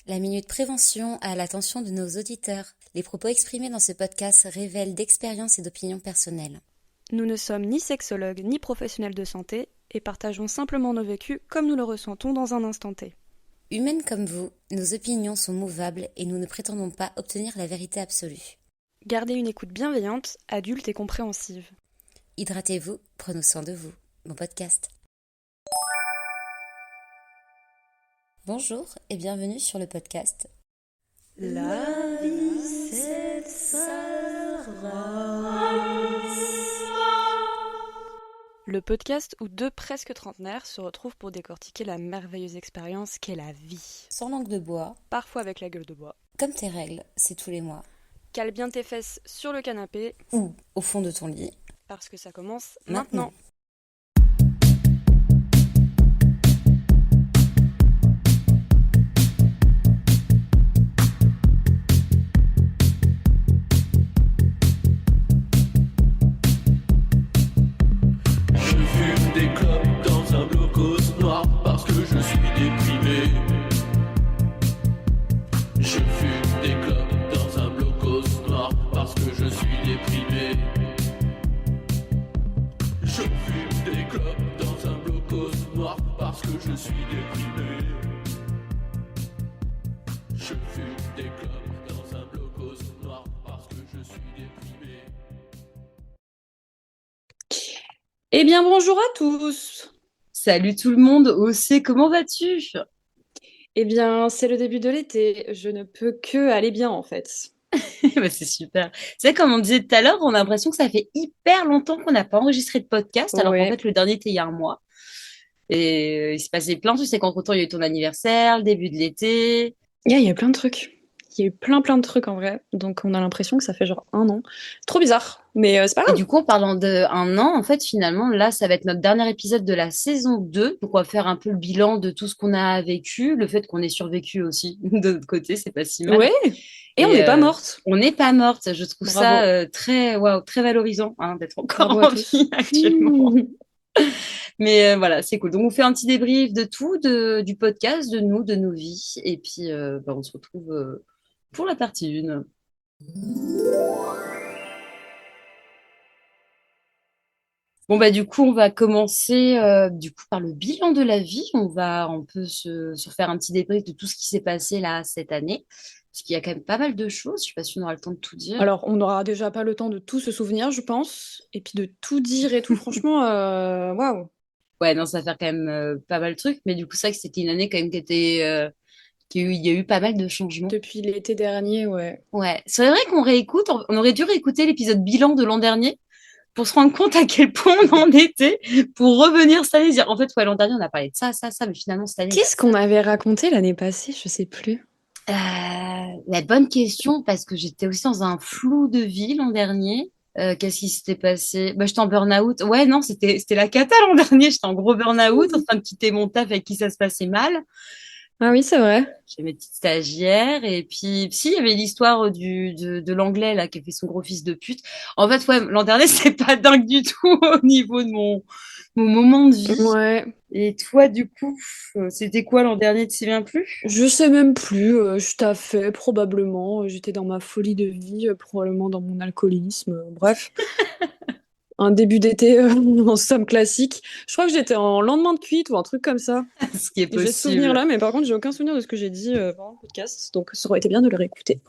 La minute prévention à l'attention de nos auditeurs. Les propos exprimés dans ce podcast révèlent d'expériences et d'opinions personnelles. Nous ne sommes ni sexologues ni professionnels de santé et partageons simplement nos vécus comme nous le ressentons dans un instant T. Humaines comme vous, nos opinions sont mouvables et nous ne prétendons pas obtenir la vérité absolue. Gardez une écoute bienveillante, adulte et compréhensive. Hydratez-vous, prenons soin de vous. Bon podcast. Bonjour et bienvenue sur le podcast. La vie, c'est sa Le podcast où deux presque trentenaires se retrouvent pour décortiquer la merveilleuse expérience qu'est la vie. Sans langue de bois, Parfois avec la gueule de bois. comme tes règles, c'est tous les mois. Cale bien tes fesses sur le canapé Ou au fond de ton lit. parce que ça commence Maintenant. maintenant. Je fume des clopes dans un blocos noir parce que je suis déprimé. Je fume des clopes dans un blocos noir parce que je suis déprimé. Je fume des clopes dans un blocos noir parce que je suis déprimé. Je fume des clopes dans un blocos noir parce que je suis déprimé. Eh bien, bonjour à tous. Salut tout le monde, Océ, comment vas-tu? Eh bien, c'est le début de l'été. Je ne peux que aller bien, en fait. Bah, c'est super. C'est comme on disait tout à l'heure, on a l'impression que ça fait hyper longtemps qu'on n'a pas enregistré de podcast, alors qu'en Ouais. fait le dernier était il y a un mois. Et il se passait plein de trucs, c'est qu'entre-temps il y a eu ton anniversaire, le début de l'été. Il y a eu plein de trucs. Il y a eu plein de trucs en vrai. Donc, on a l'impression que ça fait genre un an. Trop bizarre. Mais c'est pas Et grave. du coup, en parlant de un an, en fait, finalement, là, ça va être notre dernier épisode de la saison 2. Donc, on va faire un peu le bilan de tout ce qu'on a vécu, le fait qu'on ait survécu aussi de notre côté, c'est pas si mal. Ouais. Et on n'est pas morte. On n'est pas morte. Je trouve Bravo. ça très, waouh, très valorisant d'être encore Bravo à en tous. vie actuellement. Mais voilà, c'est cool. Donc, on fait un petit débrief de tout, du podcast, de nous, de nos vies. Et puis, on se retrouve pour la partie 1. Bon, bah, du coup, on va commencer par le bilan de la vie. On va un peu se faire un petit débrief de tout ce qui s'est passé là cette année. Parce qu'il y a quand même pas mal de choses. Je sais pas si on aura le temps de tout dire. Alors, on n'aura déjà pas le temps de tout se souvenir, je pense. Et puis de tout dire et tout. Franchement, waouh. Ouais, non, ça va faire quand même pas mal de trucs. Mais du coup, c'est vrai que c'était une année quand même qui était, il y a eu pas mal de changements. Depuis l'été dernier, ouais. Ouais, c'est vrai qu'on réécoute, on aurait dû réécouter l'épisode bilan de l'an dernier pour se rendre compte à quel point on en était, pour revenir cette année et dire, en fait, ouais, l'an dernier, on a parlé de ça, mais finalement, cette année. Qu'est-ce qu'on avait raconté l'année passée? Je sais plus. La bonne question, parce que j'étais aussi dans un flou de vie l'an dernier. Qu'est-ce qui s'était passé? Bah, j'étais en burn-out. Ouais, non, c'était la cata l'an dernier. J'étais en gros burn-out, en train de quitter mon taf avec qui ça se passait mal. Ah oui, c'est vrai. J'ai mes petites stagiaires. Et puis, si, il y avait l'histoire de l'anglais, là, qui a fait son gros fils de pute. En fait, ouais, l'an dernier, c'est pas dingue du tout au niveau de mon moment de vie. Ouais. Et toi, du coup, c'était quoi l'an dernier, tu te souviens plus? Je sais même plus, je taffais probablement, j'étais dans ma folie de vie, probablement dans mon alcoolisme, bref. Un début d'été en somme classique. Je crois que j'étais en lendemain de cuite ou un truc comme ça. Ce qui est J'ai ce possible. souvenir-là, mais par contre, j'ai aucun souvenir de ce que j'ai dit pendant le podcast, donc ça aurait été bien de le réécouter.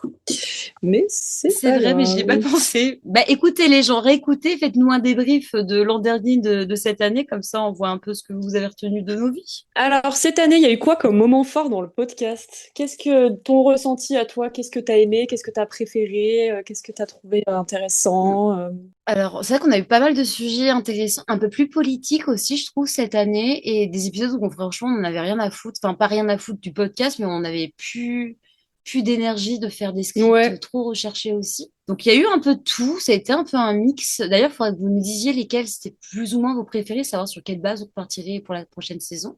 Mais c'est C'est pas vrai, mais j'y ai pas grave. pensé. Bah, écoutez les gens, réécoutez, faites-nous un débrief de l'an dernier, de cette année, comme ça on voit un peu ce que vous avez retenu de nos vies. Alors, cette année, il y a eu quoi comme moment fort dans le podcast? Qu'est-ce que ton ressenti à toi? Qu'est-ce que t'as aimé? Qu'est-ce que t'as préféré? Qu'est-ce que t'as trouvé intéressant? Alors, c'est vrai qu'on a eu pas mal de sujets intéressants, un peu plus politiques aussi, je trouve, cette année, et des épisodes où franchement on n'avait rien à foutre, enfin pas rien à foutre du podcast, mais on n'avait plus d'énergie de faire des scripts Ouais. trop recherchés aussi. Donc il y a eu un peu de tout, ça a été un peu un mix. D'ailleurs, il faudrait que vous nous disiez lesquels c'était plus ou moins vos préférés, savoir sur quelle base vous partirez pour la prochaine saison.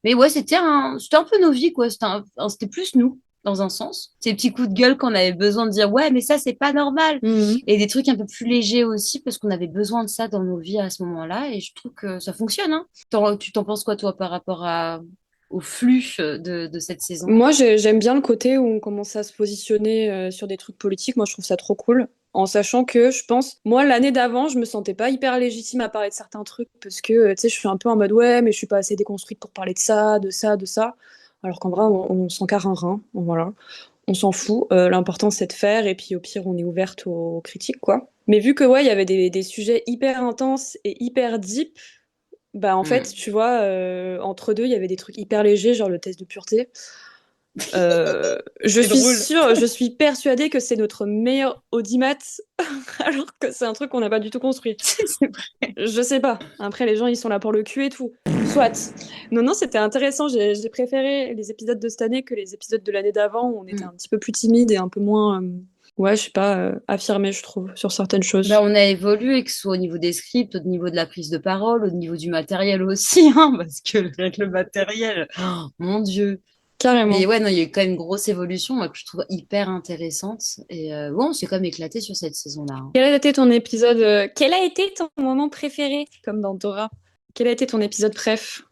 Mais ouais, c'était un peu nos vies, quoi. C'était plus nous, dans un sens. Ces petits coups de gueule qu'on avait besoin de dire, ouais, mais ça, c'est pas normal. Mhm. Et des trucs un peu plus légers aussi, parce qu'on avait besoin de ça dans nos vies à ce moment-là. Et je trouve que ça fonctionne, hein. Tu t'en penses quoi, toi, par rapport au flux de cette saison. Moi, j'aime bien le côté où on commence à se positionner sur des trucs politiques. Moi, je trouve ça trop cool. En sachant que je pense, moi, l'année d'avant, je me sentais pas hyper légitime à parler de certains trucs parce que, tu sais, je suis un peu en mode ouais, mais je suis pas assez déconstruite pour parler de ça, de ça, de ça. Alors qu'en vrai, on s'en carre un rein. Voilà. On s'en fout. L'important, c'est de faire. Et puis, au pire, on est ouverte aux critiques, quoi. Mais vu que, ouais, il y avait des sujets hyper intenses et hyper deep, bah, en fait, tu vois, entre deux, il y avait des trucs hyper légers, genre le test de pureté. Je C'est suis drôle. sûre, je suis persuadée que c'est notre meilleur audimat, alors que c'est un truc qu'on n'a pas du tout construit. C'est vrai. Je sais pas. Après, les gens, ils sont là pour le cul et tout. Soit. Non, c'était intéressant. J'ai préféré les épisodes de cette année que les épisodes de l'année d'avant où on était un petit peu plus timide et un peu moins, ouais, je sais pas, affirmé, je trouve, sur certaines choses. Bah, on a évolué, que ce soit au niveau des scripts, au niveau de la prise de parole, au niveau du matériel aussi, hein, parce que avec le matériel, oh, mon Dieu. Carrément. Mais ouais, non, il y a eu quand même une grosse évolution, moi, que je trouve hyper intéressante. Et ouais, on s'est quand même éclaté sur cette saison-là, hein. Quel a été ton épisode Quel a été ton moment préféré, comme dans Dora? Quel a été ton épisode préf?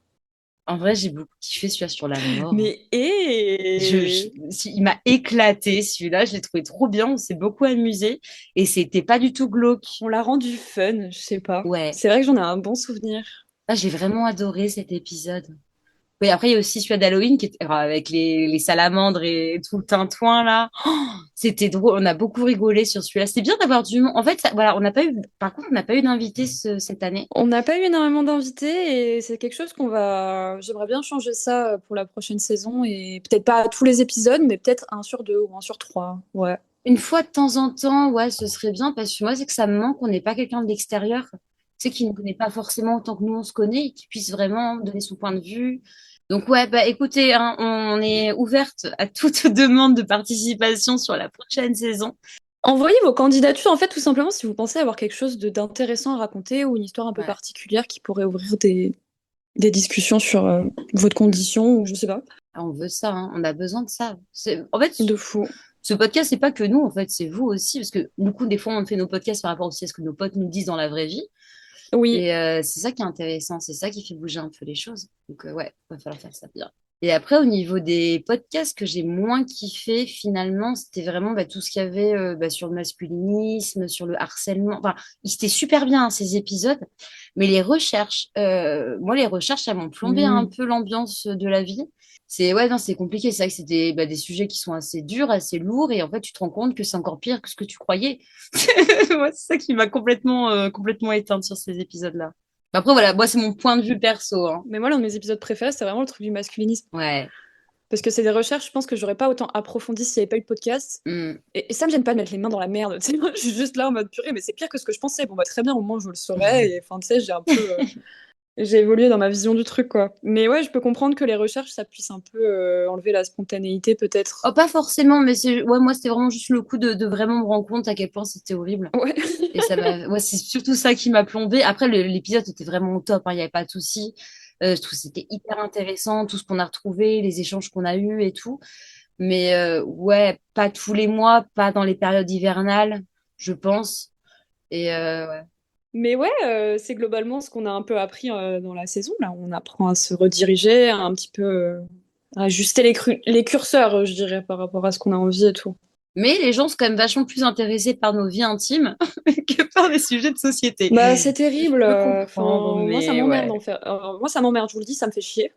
En vrai, j'ai beaucoup kiffé celui-là sur la mort. Mais Il m'a éclaté celui-là, je l'ai trouvé trop bien, on s'est beaucoup amusé et c'était pas du tout glauque. on l'a rendu fun, je sais pas. Ouais, C'est vrai que j'en ai un bon souvenir. ah, j'ai vraiment adoré cet épisode. Oui, après, il y a aussi celui d'Halloween qui était avec les salamandres et tout le tintouin là. Oh, c'était drôle, on a beaucoup rigolé sur celui-là. C'était bien d'avoir du monde. En fait, voilà, on n'a pas eu, par contre, on n'a pas eu d'invités cette année. On n'a pas eu énormément d'invités et c'est quelque chose qu'on va. J'aimerais bien changer ça pour la prochaine saison et peut-être pas tous les épisodes, mais peut-être un sur deux ou un sur trois. Ouais. Une fois de temps en temps, ouais, ce serait bien parce que moi, c'est que ça me manque qu'on n'ait pas quelqu'un de l'extérieur, tu sais, qui ne connaît pas forcément autant que nous on se connaît et qui puisse vraiment donner son point de vue. Donc ouais, bah écoutez, hein, on est ouverte à toute demande de participation sur la prochaine saison. Envoyez vos candidatures en fait tout simplement si vous pensez avoir quelque chose d'intéressant à raconter ou une histoire un peu Ouais. particulière qui pourrait ouvrir des discussions sur votre condition ou je sais pas. Ah, on veut ça, hein, on a besoin de ça. En fait, De fou. ce podcast, c'est pas que nous, en fait, c'est vous aussi, parce que du coup, des fois, on fait nos podcasts par rapport aussi à ce que nos potes nous disent dans la vraie vie. Oui. Et c'est ça qui est intéressant, c'est ça qui fait bouger un peu les choses. Donc ouais, va falloir faire ça bien. Et après, au niveau des podcasts que j'ai moins kiffé, finalement, c'était vraiment bah, tout ce qu'il y avait sur le masculinisme, sur le harcèlement. Enfin, ils étaient super bien, hein, ces épisodes, mais les recherches, moi, les recherches, elles m'ont plombé un peu l'ambiance de la vie. C'est ouais, non, c'est compliqué. C'est vrai que c'est des sujets qui sont assez durs, assez lourds, et en fait, tu te rends compte que c'est encore pire que ce que tu croyais. Moi, c'est ça qui m'a complètement éteinte sur ces épisodes-là. Après, voilà, moi, c'est mon point de vue perso, hein. Mais moi, l'un de mes épisodes préférés, c'est vraiment le truc du masculinisme. Ouais. Parce que c'est des recherches, je pense que j'aurais pas autant approfondi s'il n'y avait pas eu de podcast. Mm. Et ça me gêne pas de mettre les mains dans la merde. Tu sais, moi, je suis juste là en mode purée, mais c'est pire que ce que je pensais. Bon, bah très bien, au moins je le saurais. Et enfin, tu sais, j'ai un peu. J'ai évolué dans ma vision du truc, quoi. Mais ouais, je peux comprendre que les recherches, ça puisse un peu enlever la spontanéité, peut-être. Oh, pas forcément, mais ouais, moi, c'était vraiment juste le coup de vraiment me rendre compte à quel point c'était horrible. Ouais. Et ouais, c'est surtout ça qui m'a plombée. Après, l'épisode était vraiment au top, hein, il n'y avait pas de souci. Je trouve que c'était hyper intéressant, tout ce qu'on a retrouvé, les échanges qu'on a eus et tout. Mais ouais, pas tous les mois, pas dans les périodes hivernales, je pense. Et ouais. Mais ouais, c'est globalement ce qu'on a un peu appris dans la saison. Là, on apprend à se rediriger, à un petit peu à ajuster les curseurs, je dirais, par rapport à ce qu'on a envie et tout. Mais les gens sont quand même vachement plus intéressés par nos vies intimes que par les sujets de société. Bah, c'est terrible. Je peux comprendre, Moi, ça mais m'emmerde ouais. d'en faire. Moi, ça m'emmerde, je vous le dis, ça me fait chier.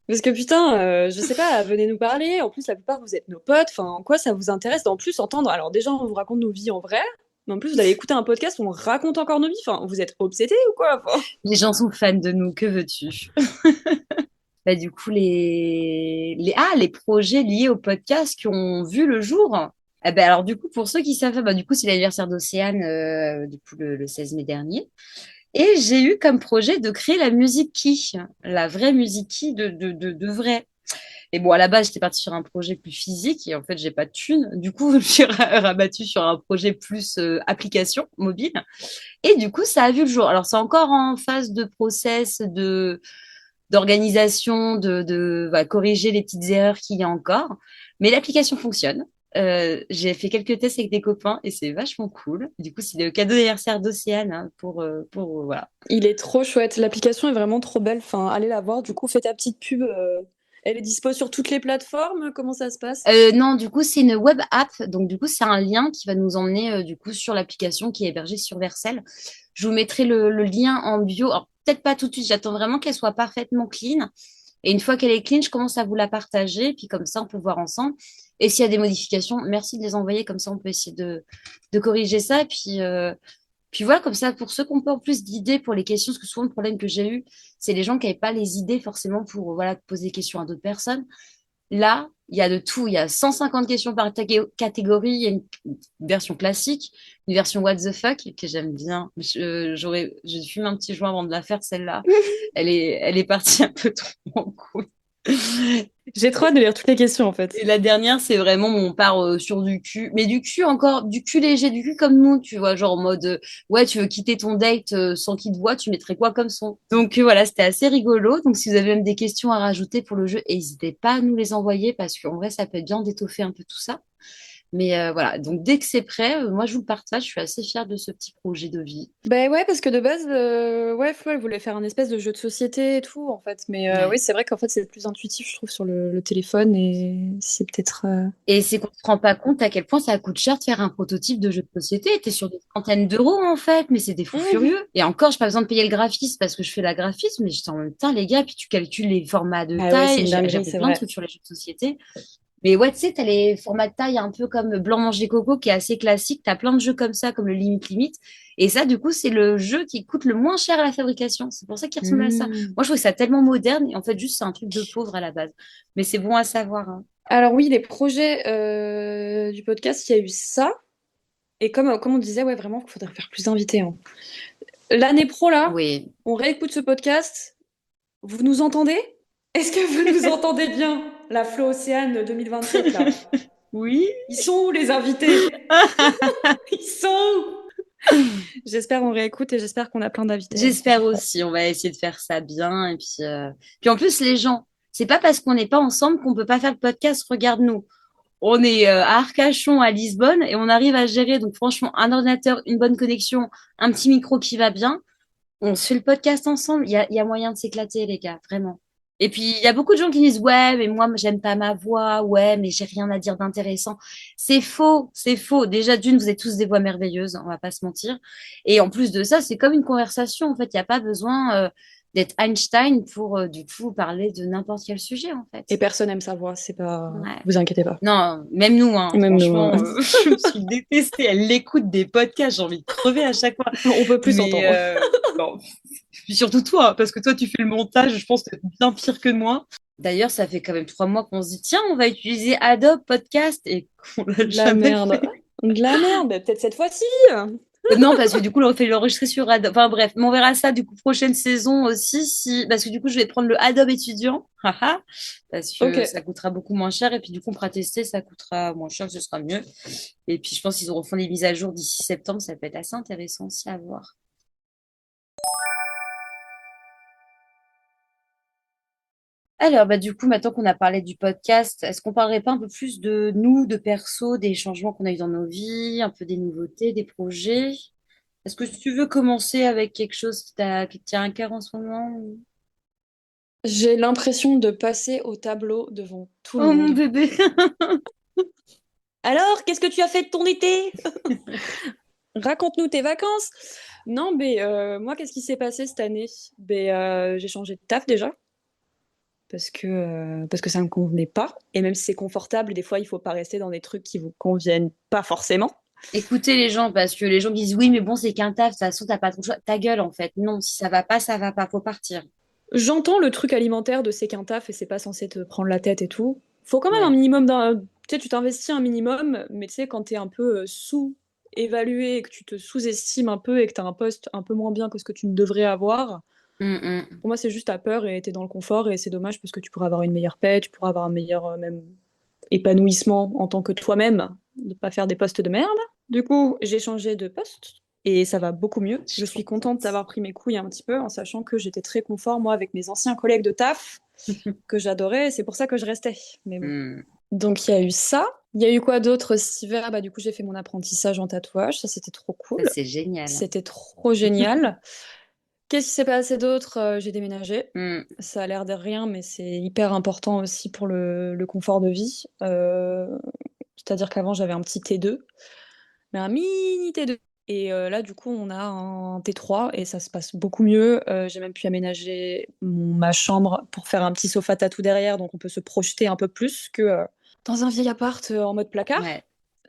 Parce que putain, je sais pas, venez nous parler. En plus, la plupart, vous êtes nos potes. Enfin, en quoi ça vous intéresse d'en plus entendre? Alors, déjà, on vous raconte nos vies en vrai. Mais en plus, vous allez écouter un podcast où on raconte encore nos vies. Enfin, vous êtes obsédés ou quoi? Enfin, Les gens sont fans de nous, que veux-tu? Bah, du coup, les projets liés au podcast qui ont vu le jour. Ah bah, alors, du coup, pour ceux qui savent, bah, du coup, c'est l'anniversaire d'Océane, du coup, le 16 mai dernier. Et j'ai eu comme projet de créer la musique qui, la vraie musique qui de vrai. Et bon, à la base, j'étais partie sur un projet plus physique et en fait, j'ai pas de thunes. Du coup, je me suis rabattue sur un projet plus application mobile. Et du coup, ça a vu le jour. Alors, c'est encore en phase de process, d'organisation, voilà, corriger les petites erreurs qu'il y a encore. Mais l'application fonctionne. J'ai fait quelques tests avec des copains et c'est vachement cool. Du coup, c'est le cadeau d'anniversaire d'Océane, hein, voilà. il est trop chouette. L'application est vraiment trop belle. Enfin, allez la voir. Du coup, fais ta petite pub Elle est dispo sur toutes les plateformes? Comment ça se passe? Non, du coup, c'est une web app. Donc, du coup, c'est un lien qui va nous emmener du coup sur l'application qui est hébergée sur Vercel. Je vous mettrai le lien en bio. Alors, peut-être pas tout de suite. J'attends vraiment qu'elle soit parfaitement clean. Et une fois qu'elle est clean, je commence à vous la partager. Puis comme ça, on peut voir ensemble. Et s'il y a des modifications, merci de les envoyer. Comme ça, on peut essayer de corriger ça. Puis voilà, comme ça, pour ceux qui ont pas en plus d'idées pour les questions, parce que souvent le problème que j'ai eu, c'est les gens qui n'avaient pas les idées forcément pour voilà, poser des questions à d'autres personnes. Là, il y a de tout. Il y a 150 questions par catégorie. Il y a une version classique, une version what the fuck que j'aime bien. Je fume un petit joint avant de la faire, celle-là. Elle est partie un peu trop en couille. J'ai trop hâte de lire toutes les questions en fait. Et la dernière, c'est vraiment on part sur du cul, mais du cul encore, du cul léger, du cul comme nous, tu vois, genre en mode ouais, tu veux quitter ton date sans qu'il te voit, tu mettrais quoi comme son? Donc voilà, c'était assez rigolo. Donc si vous avez même des questions à rajouter pour le jeu, n'hésitez pas à nous les envoyer parce qu'en vrai, ça peut être bien d'étoffer un peu tout ça. Mais voilà, donc dès que c'est prêt, moi je vous le partage, je suis assez fière de ce petit projet de vie. Ben ouais, parce que de base, ouais, Flo, elle voulait faire un espèce de jeu de société et tout, en fait. Mais Ouais. oui, c'est vrai qu'en fait, c'est plus intuitif, je trouve, sur le téléphone et c'est peut-être. Et c'est qu'on se rend pas compte à quel point ça coûte cher de faire un prototype de jeu de société. T'es sur des centaines d'euros en fait, mais c'est des fous furieux. Et encore, j'ai pas besoin de payer le graphiste parce que je fais la graphisme, mais j'étais en même temps, les gars, puis tu calcules les formats de Ah ouais, c'est taille. une J'ai dinguerie, appris c'est plein de vrai. trucs sur les jeux de société. Mais ouais, tu sais, t'as les formats de taille un peu comme Blanc Manger Coco qui est assez classique. T'as plein de jeux comme ça, comme le Limite Limite. Et ça, du coup, c'est le jeu qui coûte le moins cher à la fabrication. C'est pour ça qu'il ressemble à ça. Moi, Hmm. je trouve ça tellement moderne et en fait, juste, c'est un truc de pauvre à la base. Mais c'est bon à savoir, hein. Alors oui, les projets du podcast, il y a eu ça. Et comme on disait, ouais, vraiment, il faudrait faire plus d'invités, hein. L'année pro, là, Oui. on réécoute ce podcast. Vous nous entendez? Est-ce que vous nous entendez bien? La Flo Océane 2027, là. Oui. Ils sont où, les invités? Ils sont où? J'espère on réécoute et j'espère qu'on a plein d'invités la J'espère prochaine fois. aussi, on va essayer de faire ça bien. Et puis en plus, les gens, c'est pas parce qu'on n'est pas ensemble qu'on peut pas faire le podcast. Regarde-nous. On est à Arcachon, à Lisbonne, et on arrive à gérer. Donc franchement, un ordinateur, une bonne connexion, un petit micro qui va bien. On se fait le podcast ensemble. Il y a moyen de s'éclater, les gars, vraiment. Et puis, il y a beaucoup de gens qui disent, ouais, mais moi, j'aime pas ma voix. Ouais, mais j'ai rien à dire d'intéressant. C'est faux, c'est faux. Déjà, d'une, vous êtes tous des voix merveilleuses, on va pas se mentir. Et en plus de ça, c'est comme une conversation. En fait, il n'y a pas besoin d'être Einstein pour, du coup, parler de n'importe quel sujet, en fait. Et personne aime sa voix, c'est pas. Ouais. Vous inquiétez pas. Non, même nous, hein, Même nous, franchement, hein. je me suis détestée. Elle l'écoute des podcasts, j'ai envie de crever à chaque fois. On peut plus Mais s'entendre. bon, puis surtout toi, parce que toi, tu fais le montage, je pense que c'est bien pire que moi. D'ailleurs, ça fait quand même 3 mois qu'on se dit, tiens, on va utiliser Adobe Podcast et qu'on l'a De la jamais merde. fait. De la merde, mais peut-être cette fois-ci. Non, parce que du coup, on fait l'enregistrer sur Adobe. Enfin bref, mais on verra ça du coup prochaine saison aussi, si parce que du coup, je vais prendre le Adobe étudiant, haha, parce que Ok. ça coûtera beaucoup moins cher et puis du coup, on pourra tester, ça coûtera moins cher, ce sera mieux. Et puis, je pense qu'ils auront fait des mises à jour d'ici septembre, ça peut être assez intéressant aussi à voir. Alors, bah, du coup, maintenant qu'on a parlé du podcast, est-ce qu'on parlerait pas un peu plus de nous, de perso, des changements qu'on a eu dans nos vies, un peu des nouveautés, des projets? Est-ce que tu veux commencer avec quelque chose qui te tient à cœur en ce moment? J'ai l'impression de passer au tableau devant tout le Oh mon monde. bébé! Alors, qu'est-ce que tu as fait de ton été? Raconte-nous tes vacances. Non, mais moi, qu'est-ce qui s'est passé cette année? J'ai changé de taf déjà parce que ça me convenait pas. Et même si c'est confortable, des fois, il faut pas rester dans des trucs qui vous conviennent pas forcément. Écoutez les gens, parce que les gens disent oui, mais bon, c'est qu'un taf, de toute façon, t'as pas trop le choix. Ta gueule, en fait. Non, si ça va pas, faut partir. J'entends le truc alimentaire de c'est qu'un taf et c'est pas censé te prendre la tête et tout. Faut quand même un Ouais. minimum d'un. Tu sais, tu t'investis un minimum, mais tu sais, quand t'es un peu sous-évalué et que tu te sous-estimes un peu et que t'as un poste un peu moins bien que ce que tu ne devrais avoir, Mm. pour moi, c'est juste ta peur et t'es dans le confort et c'est dommage parce que tu pourrais avoir une meilleure paix, tu pourrais avoir un meilleur même épanouissement en tant que toi-même, de pas faire des postes de merde. Du coup, j'ai changé de poste et ça va beaucoup mieux. Je Je suis suis trop contente d'avoir pris mes couilles un petit peu en sachant que j'étais très confort, moi, avec mes anciens collègues de taf que j'adorais et c'est pour ça que je restais. Mais bon. Mm. Donc, il y a eu ça. Il y a eu quoi d'autre cet hiver? Bah, du coup, j'ai fait mon apprentissage en tatouage. Ça, c'était trop cool. Ça, c'est génial. C'était trop génial. Qu'est-ce qui s'est passé d'autre? J'ai déménagé. Hmm. Ça a l'air de rien, mais c'est hyper important aussi pour le confort de vie. C'est-à-dire qu'avant, j'avais un petit T2, mais un mini T2. Et là, du coup, on a un T3 et ça se passe beaucoup mieux. J'ai même pu aménager ma chambre pour faire un petit sofa tatou derrière, donc on peut se projeter un peu plus que dans un vieil appart en mode placard. Ouais.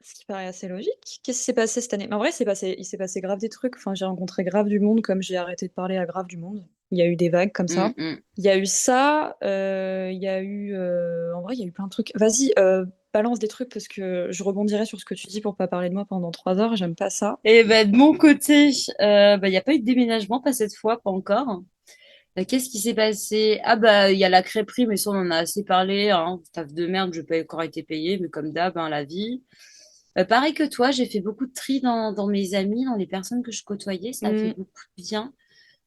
Ce qui paraît assez logique. Qu'est-ce qui s'est passé cette année? Mais en vrai, il s'est passé grave des trucs. Enfin, j'ai rencontré grave du monde, comme j'ai arrêté de parler à grave du monde. Il y a eu des vagues comme ça. Il y a eu ça. Il y a eu. En vrai, il y a eu plein de trucs. Vas-y, balance des trucs parce que je rebondirai sur ce que tu dis pour pas parler de moi pendant 3 heures. J'aime pas ça. Et ben de mon côté, il n'y a pas eu de déménagement, pas cette fois, pas encore. Qu'est-ce qui s'est passé? Ah bah il y a la crêperie, mais ça on en a assez parlé, hein. Taf de merde, je n'ai pas encore été payée, mais comme d'hab, hein, la vie. Pareil que toi, j'ai fait beaucoup de tri dans mes amis, dans les personnes que je côtoyais, ça a fait Mm. beaucoup de bien.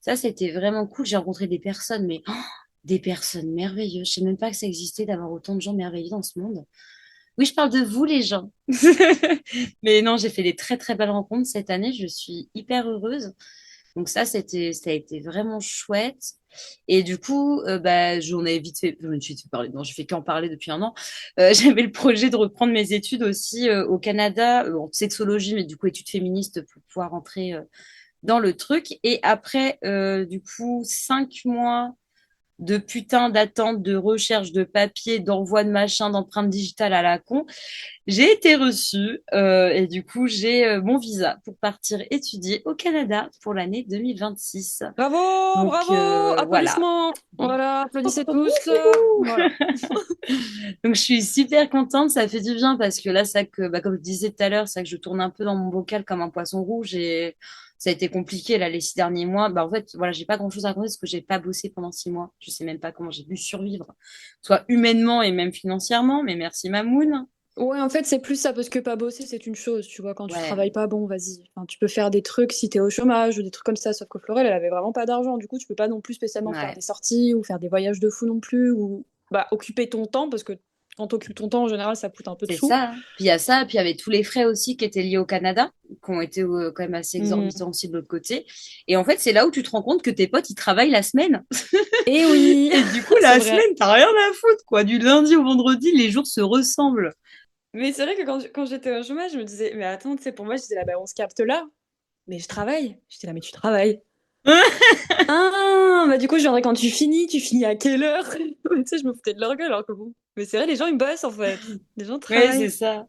Ça, c'était vraiment cool. J'ai rencontré des personnes, mais des personnes merveilleuses. Je sais même pas que ça existait d'avoir autant de gens merveilleux dans ce monde. Oui, je parle de vous, les gens. Mais non, j'ai fait des très très belles rencontres cette année. Je suis hyper heureuse. Donc ça a été vraiment chouette. Et du coup, bah, j'en ai vite fait parler. Non, je fais qu'en parler depuis un an. J'avais le projet de reprendre mes études aussi au Canada, en sexologie, mais du coup études féministes pour pouvoir rentrer dans le truc. Et après, du coup, 5 mois de putain d'attente, de recherche de papier, d'envoi de machin, d'empreinte digitale à la con, j'ai été reçue et du coup, j'ai mon visa pour partir étudier au Canada pour l'année 2026. Bravo, Donc bravo, voilà. applaudissements. Voilà, applaudissez tous. Voilà. Donc je suis super contente, ça fait du bien parce que là, ça que, bah, comme je disais tout à l'heure, c'est que je tourne un peu dans mon bocal comme un poisson rouge et ça a été compliqué là les 6 derniers mois. Bah en fait, voilà, j'ai pas grand-chose à raconter parce que j'ai pas bossé pendant 6 mois. Je sais même pas comment j'ai pu survivre, soit humainement et même financièrement. Mais merci Mamoun. Ouais, en fait, c'est plus ça, parce que pas bosser, c'est une chose, tu vois. Quand tu Ouais, travailles pas, bon, vas-y. Enfin, tu peux faire des trucs si t'es au chômage ou des trucs comme ça, sauf que Florelle, elle avait vraiment pas d'argent. Du coup, tu peux pas non plus spécialement faire ouais, des sorties ou faire des voyages de fou non plus, ou bah, occuper ton temps, parce que quand t'occupes ton temps, en général, ça coûte un peu de c'est sous. ça. Puis il y a ça, puis il y avait tous les frais aussi qui étaient liés au Canada, qui ont été quand même assez Mm. exorbitants aussi de l'autre côté. Et en fait, c'est là où tu te rends compte que tes potes, ils travaillent la semaine. Et oui, Et du coup, c'est la vrai. semaine, t'as rien à foutre, quoi. Du lundi au vendredi, les jours se ressemblent. Mais c'est vrai que quand j'étais au chômage, je me disais, mais attends, tu sais, pour moi, j'étais là, bah, on se capte là. Mais je travaille. J'étais là, mais tu travailles. Ah, bah du coup, je viendrai quand tu finis à quelle heure? Tu sais, je me foutais de leur gueule, alors que bon. Mais c'est vrai, les gens, ils bossent en fait. Les gens Oui, c'est travaillent. ça.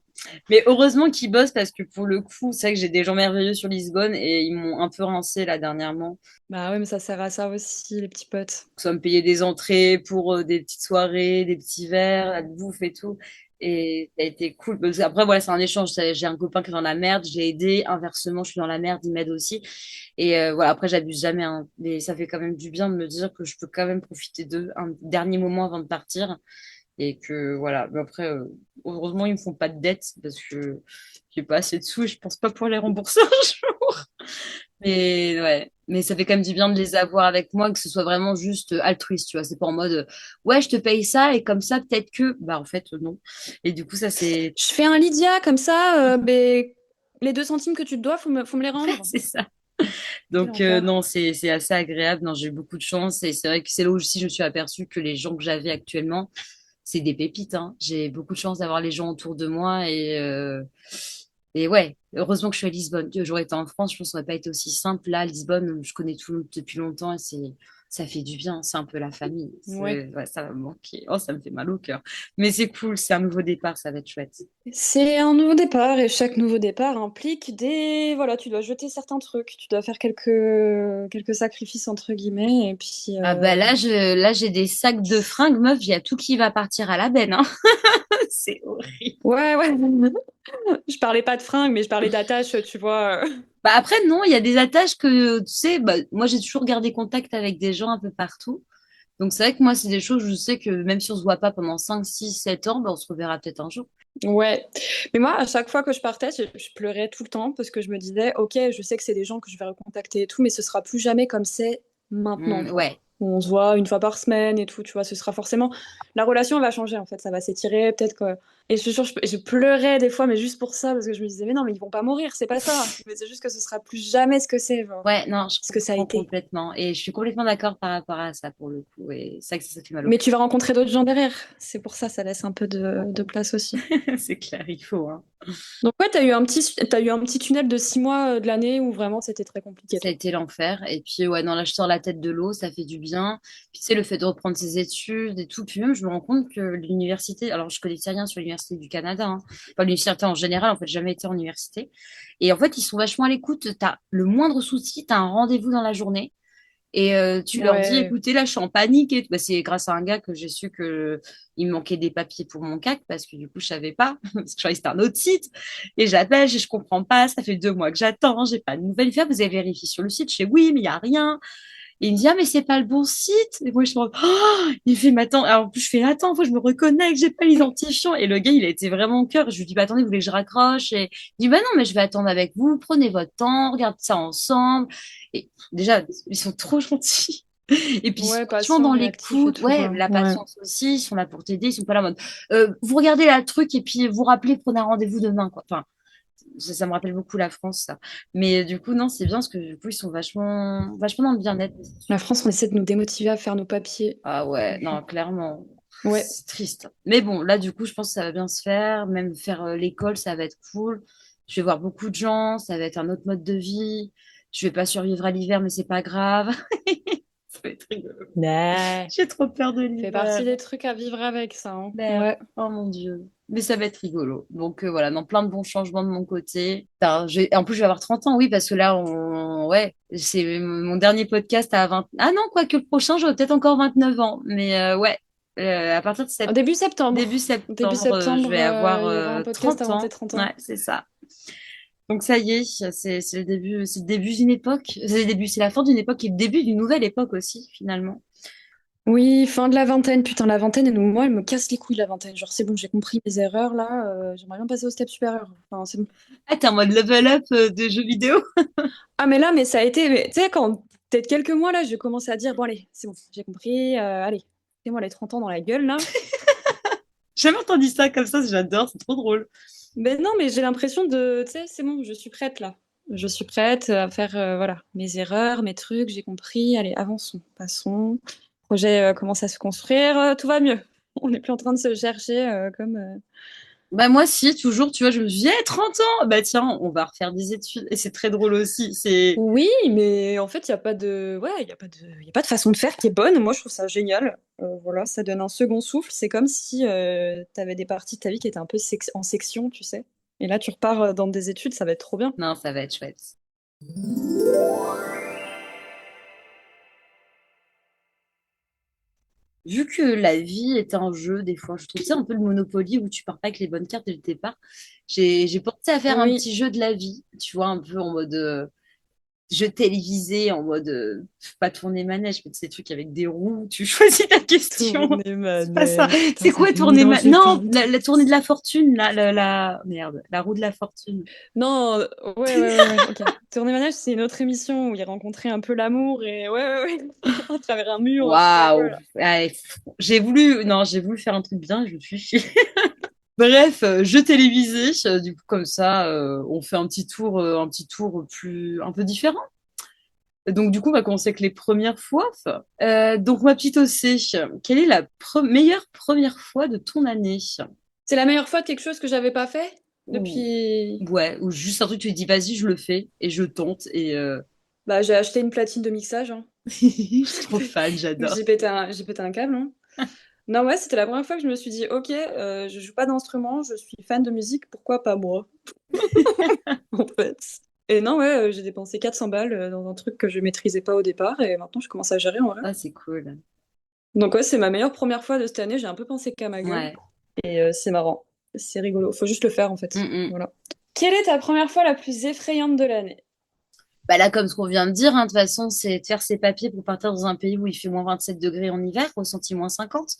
Mais heureusement qu'ils bossent parce que pour le coup, c'est vrai que j'ai des gens merveilleux sur Lisbonne et ils m'ont un peu rincé là dernièrement. Bah ouais, mais ça sert à ça aussi, les petits potes. Soit me payer des entrées pour des petites soirées, des petits verres, la bouffe et tout. Et ça a été cool. Parce que après, voilà, c'est un échange. J'ai un copain qui est dans la merde, j'ai aidé. Inversement, je suis dans la merde, il m'aide aussi. Et voilà, après, j'abuse jamais, hein. Mais ça fait quand même du bien de me dire que je peux quand même profiter d'eux un dernier moment avant de partir. Et que voilà, mais après, heureusement, ils me font pas de dettes parce que j'ai pas assez de sous et je pense pas pouvoir les rembourser un jour. Mais ouais, mais ça fait quand même du bien de les avoir avec moi, que ce soit vraiment juste altruiste, tu vois. C'est pas en mode ouais, je te paye ça et comme ça, peut-être que, bah en fait, non. Et du coup, ça c'est Je fais un Lydia comme ça, mais les 2 centimes que tu te dois, faut me les rendre. c'est ça. Quel Donc enfer. non, c'est assez agréable. Non, j'ai eu beaucoup de chance et c'est vrai que c'est là où aussi je me suis aperçue que les gens que j'avais actuellement, c'est des pépites, hein. J'ai beaucoup de chance d'avoir les gens autour de moi et ouais, heureusement que je suis à Lisbonne. J'aurais été en France, je pense que ça n'aurait pas été aussi simple. Là, à Lisbonne, je connais tout le monde depuis longtemps et ça fait du bien. C'est un peu la famille. Ouais. Ouais, ça va me manquer. Oh, ça me fait mal au cœur. Mais c'est cool, c'est un nouveau départ, ça va être chouette. C'est un nouveau départ et chaque nouveau départ implique voilà, tu dois jeter certains trucs, tu dois faire quelques sacrifices entre guillemets et puis Ah bah là, j'ai des sacs de fringues, meuf, il y a tout qui va partir à la benne, hein. C'est horrible. ouais, ouais. Je parlais pas de fringues, mais je parlais d'attaches, tu vois. Bah après, non, il y a des attaches que, tu sais, bah, moi j'ai toujours gardé contact avec des gens un peu partout. Donc c'est vrai que moi, c'est des choses, je sais que même si on se voit pas pendant 5 6 7 ans, bah, on se reverra peut-être un jour. Ouais. Mais moi, à chaque fois que je partais, je pleurais tout le temps parce que je me disais, ok, je sais que c'est des gens que je vais recontacter et tout, mais ce sera plus jamais comme c'est maintenant, quoi. Ouais, où on se voit une fois par semaine et tout, tu vois. Ce sera forcément... La relation va changer, en fait. Ça va s'étirer, peut-être que... Et je suis sûre, je pleurais des fois, mais juste pour ça, parce que je me disais, mais non, mais ils vont pas mourir, c'est pas ça. Mais c'est juste que ce sera plus jamais ce que c'est, genre. Ouais, non, je Ce que ça a comprends été. complètement. Et je suis complètement d'accord par rapport à ça pour le coup. Et c'est vrai que ça fait mal au Mais tu vas rencontrer d'autres gens derrière. C'est pour ça, ça laisse un peu de place aussi. cœur. C'est clair, il faut, hein. Donc ouais, t'as eu un petit tunnel de 6 mois de l'année où vraiment c'était très compliqué, Ça a toi. été l'enfer. Et puis, ouais, non, là, je sors la tête de l'eau, ça fait du bien. Puis, tu sais, le fait de reprendre ses études et tout. Puis même, je me rends compte que l'université, alors, je connaissais rien sur l'université du Canada, hein. Enfin, l'université en général, en fait, j'ai jamais été en université. Et en fait, ils sont vachement à l'écoute. T'as le moindre souci, t'as un rendez-vous dans la journée. Et tu leur dis, Ouais. écoutez, là, je suis en panique. Et bah, c'est grâce à un gars que j'ai su que il me manquait des papiers pour mon CAC parce que du coup, je savais pas, parce que je croyais que c'était un autre site. Et j'appelle, je comprends pas, ça fait 2 mois que j'attends, j'ai pas de nouvelles. Il fait, ah, vous avez vérifié sur le site? Je fais, oui, mais il y a rien. Et il me dit, ah, mais c'est pas le bon site. Et moi, je me dis, oh! Il fait, mais attends, alors, en plus, je fais, attends, faut que je me reconnecte, j'ai pas l'identifiant. Et le gars, il a été vraiment au cœur. Je lui dis, bah, attendez, vous voulez que je raccroche? Et il dit, bah, non, mais je vais attendre avec vous, prenez votre temps, regarde ça ensemble. Et déjà, ils sont trop gentils. Et puis, ils sont Ouais, vachement patient, dans réactif et l'écoute. tout, Ouais, quoi. la Ouais. patience aussi. Ils sont là pour t'aider. Ils sont pas là en mode, vous regardez la truc et puis vous rappelez, prenez un rendez-vous demain, quoi. Enfin, ça me rappelle beaucoup la France, ça. Mais du coup, non, c'est bien parce que du coup, ils sont vachement dans le bien-être. La France, on essaie de nous démotiver à faire nos papiers. Ah ouais, non, clairement. Ouais. C'est triste. Mais bon, là, du coup, je pense que ça va bien se faire. Même faire l'école, ça va être cool. Je vais voir beaucoup de gens. Ça va être un autre mode de vie. Je vais pas survivre à l'hiver, mais c'est pas grave. Ça va être rigolo. Ouais. J'ai trop peur de Fait l'hiver. partie des trucs à vivre avec ça, hein. Merde. Ouais. Oh mon Dieu. Mais ça va être rigolo. Donc voilà, dans plein de bons changements de mon côté. Putain, en plus, je vais avoir 30 ans, oui, parce que là, ouais, c'est mon dernier podcast à 20. Ah non, quoique le prochain, j'aurai peut-être encore 29 ans. Mais ouais, à partir de Début début septembre. Début septembre, je septembre, vais avoir il y aura un podcast 30 avant tes ans. 30 ans. Ouais, c'est ça. Donc ça y est, c'est le début d'une époque. C'est la fin d'une époque et le début d'une nouvelle époque aussi, finalement. Oui, fin de la vingtaine. Putain, la vingtaine, moi, elle me casse les couilles, la vingtaine. Genre, c'est bon, j'ai compris mes erreurs, là. J'aimerais bien passer au step supérieur. Enfin, c'est bon. Ah, t'es en mode level up de jeux vidéo? Ah, mais là, mais ça a été... Tu sais, quand peut-être quelques mois, là, j'ai commencé à dire, bon, allez, c'est bon, j'ai compris. Allez, fais-moi les 30 ans dans la gueule, là. J'ai jamais entendu ça comme ça, j'adore, c'est trop drôle. Mais non, mais j'ai l'impression de... Tu sais, c'est bon, je suis prête, là. Je suis prête à faire, voilà, mes erreurs, mes trucs, j'ai compris. Allez, avançons, passons. Le projet commence à se construire, tout va mieux. On n'est plus en train de se chercher comme... Bah moi si, toujours, tu vois, je me suis dit, Eh, 30 ans, bah tiens, on va refaire des études. Et c'est très drôle aussi, c'est... Oui, mais en fait, il y a pas de, ouais, y a pas de façon de faire qui est bonne. Moi, je trouve ça génial. Voilà, ça donne un second souffle. C'est comme si tu avais des parties de ta vie qui étaient un peu en section, tu sais. Et là, tu repars dans des études, ça va être trop bien. Non, ça va être chouette. Vu que la vie est un jeu, des fois, je trouve ça un peu le Monopoly où tu pars pas avec les bonnes cartes dès le départ. J'ai pensé à faire un Oui. petit jeu de la vie, tu vois, un peu en mode jeu télévisé, en mode pas tourner manège, mais ces trucs avec des roues, tu choisis ta question. Tourner C'est pas ça. manège, putain, C'est ça quoi fait tourner 1000 ans que manège? je l'ai pas Non, entendu. la tournée de la fortune, merde, la roue de la fortune. Non, ouais, ok. Tourner manège, c'est une autre émission où il rencontrait un peu l'amour et ouais, à travers un mur, je sais pas quoi, Waouh. là. Ouais, non, j'ai voulu faire un truc bien, et je me suis chiée. Bref, jeu télévisé, du coup comme ça, on fait un petit tour un peu différent. Donc du coup, on va commencer avec les premières fois. Donc ma petite Océ, quelle est la meilleure première fois de ton année? C'est la meilleure fois de quelque chose que j'avais pas fait Ou depuis. ouais, ou juste un truc tu te dis vas-y, je le fais et je tente et Bah, j'ai acheté une platine de mixage, hein. je suis trop fan, j'adore. J'ai pété un câble, hein. Non, ouais, c'était la première fois que je me suis dit, ok, je joue pas d'instrument, je suis fan de musique, pourquoi pas moi, en fait. Et non, ouais, j'ai dépensé 400 balles dans un truc que je maîtrisais pas au départ, et maintenant je commence à gérer en vrai. Ah, c'est cool. Donc ouais, c'est ma meilleure première fois de cette année, j'ai un peu pensé qu'à ma gueule, Ouais. et c'est marrant, c'est rigolo, faut juste le faire en fait. Mm, mm. Voilà. Quelle est ta première fois la plus effrayante de l'année? Bah là, comme ce qu'on vient de dire, hein, de toute façon, c'est de faire ses papiers pour partir dans un pays où il fait moins 27 degrés en hiver, ressenti moins 50,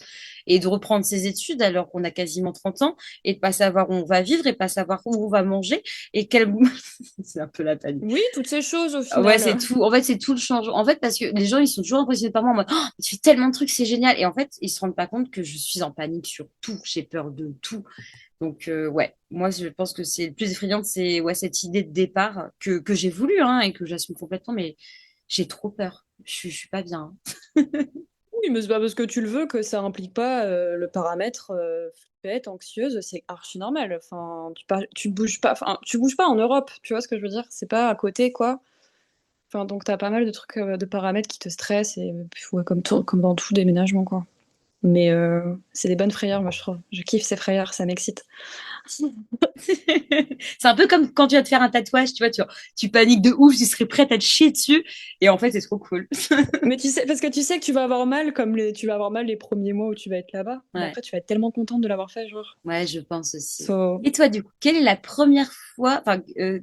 et de reprendre ses études alors qu'on a quasiment 30 ans, et de pas savoir où on va vivre, et pas savoir où on va manger, et quel... C'est un peu la panique. Oui, toutes ces choses au Ouais, c'est final. tout. En fait, c'est tout le changement. En fait, parce que les gens, ils sont toujours impressionnés par moi en mode, oh, tu fais tellement de trucs, c'est génial. Et en fait, ils se rendent pas compte que je suis en panique sur tout. J'ai peur de tout. Donc, ouais, moi, je pense que c'est le plus effrayant, c'est ouais, cette idée de départ que j'ai voulu hein, et que j'assume complètement, mais j'ai trop peur. Je suis pas bien. Oui, mais c'est pas parce que tu le veux que ça implique pas le paramètre flippette, anxieuse, c'est archi normal. Enfin, tu bouges pas, enfin, tu bouges pas en Europe, tu vois ce que je veux dire? C'est pas à côté, quoi. Enfin, donc t'as pas mal de trucs, de paramètres qui te stressent et ouais, comme dans tout déménagement, quoi. Mais c'est des bonnes frayeurs, moi, je trouve. Je kiffe ces frayeurs, ça m'excite. C'est un peu comme quand tu vas te faire un tatouage, tu vois, tu paniques de ouf, tu serais prête à te chier dessus. Et en fait, c'est trop cool. Mais tu sais, parce que tu sais que tu vas avoir mal, tu vas avoir mal les premiers mois où tu vas être là-bas. Mais Ouais, après, tu vas être tellement contente de l'avoir fait, genre. ouais, je pense aussi. So, Et toi, du coup, quelle est la première fois, enfin,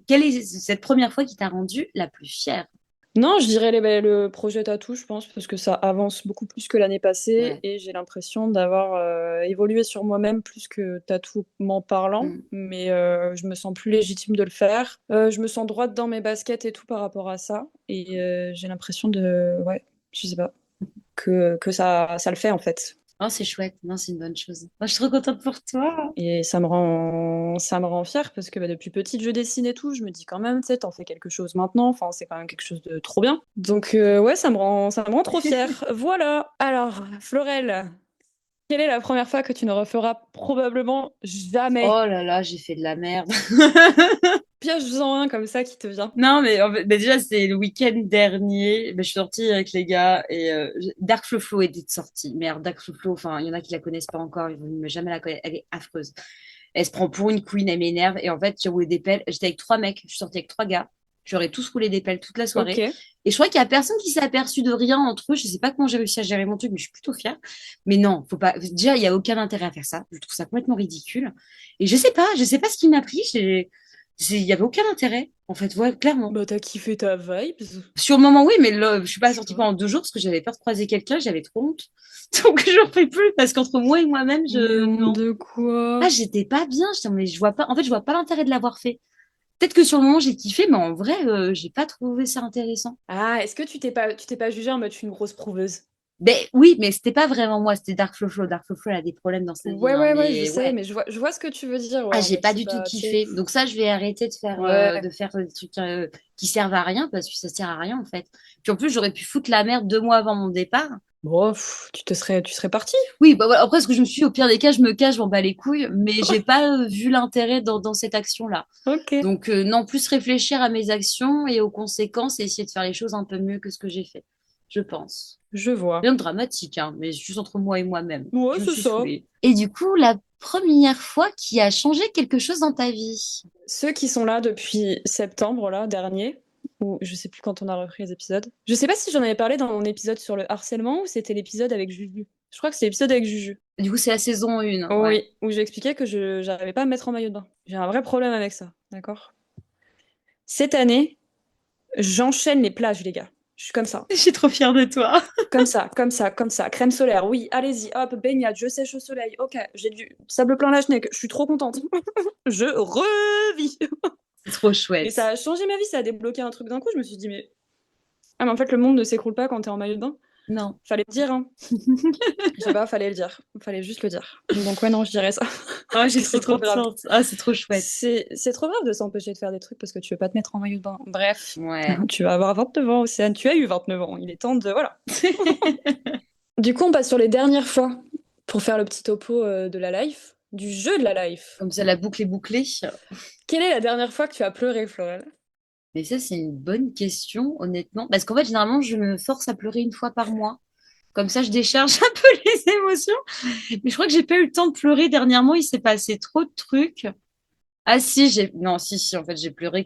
quelle est cette première fois qui t'a rendue la plus fière? non, je dirais le projet Tatou, je pense, parce que ça avance beaucoup plus que l'année passée Ouais. et j'ai l'impression d'avoir évolué sur moi-même plus que Tatou m'en parlant, Mm. mais je me sens plus légitime de le faire. Je me sens droite dans mes baskets et tout par rapport à ça et j'ai l'impression ouais, je sais pas, que ça le fait en fait. Oh, c'est chouette. Non, c'est une bonne chose. Oh, je suis trop contente pour toi. Et ça me rend fière parce que bah, depuis petite, je dessine et tout. Je me dis quand même, tu sais, t'en fais quelque chose maintenant. Enfin, c'est quand même quelque chose de trop bien. Donc, ouais, ça me rend trop fière. Voilà. Alors, Florelle, quelle est la première fois que tu ne referas probablement jamais? Oh là là, j'ai fait de la merde. Piège-en un comme ça qui te vient. Non, mais, en fait, mais déjà, c'est le week-end dernier. Ben, je suis sortie avec les gars et Dark Flow Flow était sortie. Merde, Dark Flow Flow, enfin, il y en a qui la connaissent pas encore, ils vont jamais la connaître. Elle est affreuse. Elle se prend pour une queen, elle m'énerve. Et en fait, j'ai roulé des pelles. J'étais avec 3 mecs, je suis sortie avec 3 gars. J'aurais tous roulé des pelles toute la soirée. Ok. Et je crois qu'il y a personne qui s'est aperçu de rien entre eux. Je sais pas comment j'ai réussi à gérer mon truc, mais je suis plutôt fière. Mais non, faut pas. Déjà, il y a aucun intérêt à faire ça. Je trouve ça complètement ridicule. Et je sais pas ce qui m'a pris. Il y avait aucun intérêt. En fait, ouais, clairement. Bah, t'as kiffé ta vibe. Sur le moment, oui, mais là, je suis Je pas sais sortie pas. pendant 2 jours parce que j'avais peur de croiser quelqu'un. J'avais trop honte. Donc, je ne fais plus parce qu'entre moi et moi-même, Mais honte non. de Ah, quoi? j'étais pas bien. Mais je vois pas. En fait, je vois pas l'intérêt de l'avoir fait. Peut-être que sur le moment, j'ai kiffé, mais en vrai, j'ai pas trouvé ça intéressant. Ah, est-ce que tu t'es pas jugée en mode je suis une grosse prouveuse? Ben oui, mais c'était pas vraiment moi, c'était Dark Flow Flow. Dark Flow Flow, elle a des problèmes dans sa vie, Ouais, hein, ouais, ouais, je mais sais, ouais. mais je vois ce que tu veux dire, ouais, Ah, en j'ai mode pas c'est du tout pas, tu sais, kiffé. Donc ça, je vais arrêter ouais, de faire des trucs qui servent à rien parce que ça sert à rien en fait. Puis en plus, j'aurais pu foutre la merde 2 mois avant mon départ. bon, tu serais parti. Oui, bah voilà, après, ce que je me suis dit, au pire des cas, je me cache, je m'en bats les couilles, mais j'ai pas vu l'intérêt dans cette action-là. Ok, Donc non, plus réfléchir à mes actions et aux conséquences et essayer de faire les choses un peu mieux que ce que j'ai fait, je pense. je vois. Rien de dramatique, hein, mais juste entre moi et moi-même. Ouais, Je me c'est suis ça. saoulée. Et du coup, la première fois qui a changé quelque chose dans ta vie. Ceux qui sont là depuis septembre, là, dernier, ou je sais plus quand on a repris les épisodes. Je sais pas si j'en avais parlé dans mon épisode sur le harcèlement ou c'était l'épisode avec Juju. Je crois que c'est l'épisode avec Juju. Du coup, c'est la saison 1, ouais. Oui, où j'expliquais que je j'arrivais pas à me mettre en maillot de bain. J'ai un vrai problème avec ça, d'accord? Cette année, j'enchaîne les plages, les gars. Je suis comme ça. Je suis trop fière de toi. Comme ça, comme ça, comme ça. Crème solaire, oui, allez-y, hop, baignade, je sèche au soleil. Ok, j'ai du sable plein la schneck, je suis trop contente. Je revis. C'est trop Et chouette. ça a changé ma vie, ça a débloqué un truc d'un coup. Je me suis dit, mais. Ah, mais en fait, le monde ne s'écroule pas quand t'es en maillot de bain. Non. Fallait le dire, hein. Je sais pas, fallait le dire. Fallait juste le dire. Donc, ouais, non, je dirais ça. Oh, j'ai C'est trop trop grave. contente. Ah, c'est trop chouette. C'est trop grave de s'empêcher de faire des trucs parce que tu veux pas te mettre en maillot de bain. Bref, Ouais. tu vas avoir 29 ans, Océane. Tu as eu 29 ans. Il est temps de. Voilà. Du coup, on passe sur les dernières fois pour faire le petit topo de la life, du jeu de la life. Comme ça, la boucle est bouclée. Quelle est la dernière fois que tu as pleuré, Florel? Mais ça, c'est une bonne question, honnêtement. Parce qu'en fait, généralement, je me force à pleurer une fois par mois. Comme ça, je décharge un peu les émotions. Mais je crois que j'ai pas eu le temps de pleurer dernièrement. Il s'est passé trop de trucs. Ah si, non, si, en fait, j'ai pleuré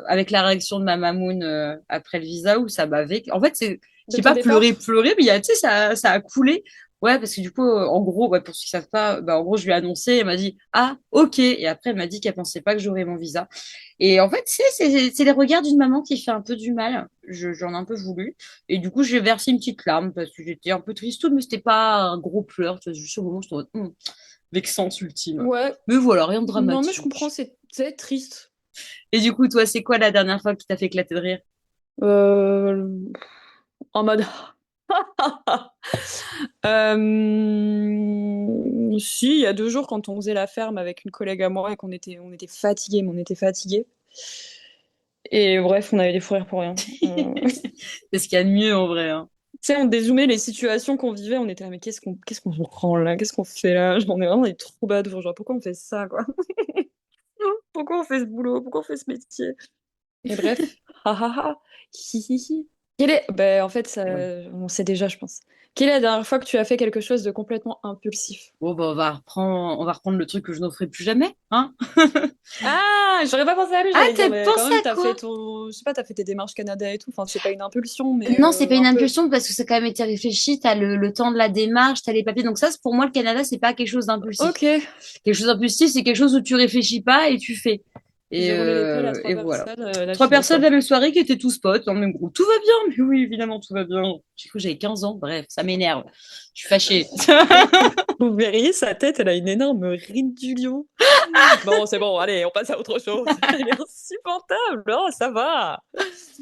avec la réaction de ma mamoune après le visa où ça m'avait... En fait, De j'ai ton pas départ? pleuré, mais tu sais, ça a coulé. Ouais, parce que du coup, en gros, ouais, pour ceux qui savent pas, bah, en gros, je lui ai annoncé, elle m'a dit, ah, ok. Et après, elle m'a dit qu'elle pensait pas que j'aurais mon visa. Et en fait, c'est les regards d'une maman qui fait un peu du mal. J'en ai un peu voulu. Et du coup, j'ai versé une petite larme parce que j'étais un peu tristoune, mais c'était pas un gros pleur. Tu vois, juste au moment où j'étais en mode, vexance ultime. Ouais, Mais voilà, rien de non, mais je comprends, dramatique. c'est triste. Et du coup, toi, c'est quoi la dernière fois qui t'a fait éclater de rire? Euh, En mode. Si, il y a 2 jours, quand on faisait la ferme avec une collègue à moi et on était fatigués, mais on était fatigués. Et bref, on avait des fous rires pour rien. C'est ce qu'il y a de mieux en vrai, hein. Tu sais, on dézoomait les situations qu'on vivait, on était là, mais qu'est-ce qu'on se prend là? Qu'est-ce qu'on fait là? J'en ai vraiment des troubadours, genre pourquoi on fait ça, quoi? Pourquoi on fait ce boulot? Pourquoi on fait ce métier? Et bref, ha ha ha, hi hi hi. Ben, en fait, ça, Ouais. on sait déjà, je pense. Quelle est la dernière fois que tu as fait quelque chose de complètement impulsif? Bon, bah, on va reprendre le truc que je ne ferai plus jamais, hein. Ah, j'aurais pas pensé à lui, Ah, j'allais dire, t'as mais quand pensé même, à t'as quoi? fait je sais pas, t'as fait tes démarches Canada et tout. Enfin, c'est pas une impulsion, mais Non, c'est pas une un peu. impulsion parce que ça a quand même été réfléchi. T'as le temps de la démarche, t'as les papiers. Donc ça, pour moi, le Canada, c'est pas quelque chose d'impulsif. Ok, Quelque chose d'impulsif, c'est quelque chose où tu réfléchis pas et tu fais. j'ai roulé les pelles à trois Et voilà. personnes, la 3 file, personnes quoi. la même soirée qui étaient tous potes dans le même groupe. Tout va bien, mais oui, évidemment, tout va bien. J'ai cru que j'avais 15 ans. Bref, ça m'énerve. Je suis fâchée. Vous verriez sa tête, elle a une énorme ride du lion. Bon, c'est bon, allez, on passe à autre chose. Elle est insupportable. Non, ça va.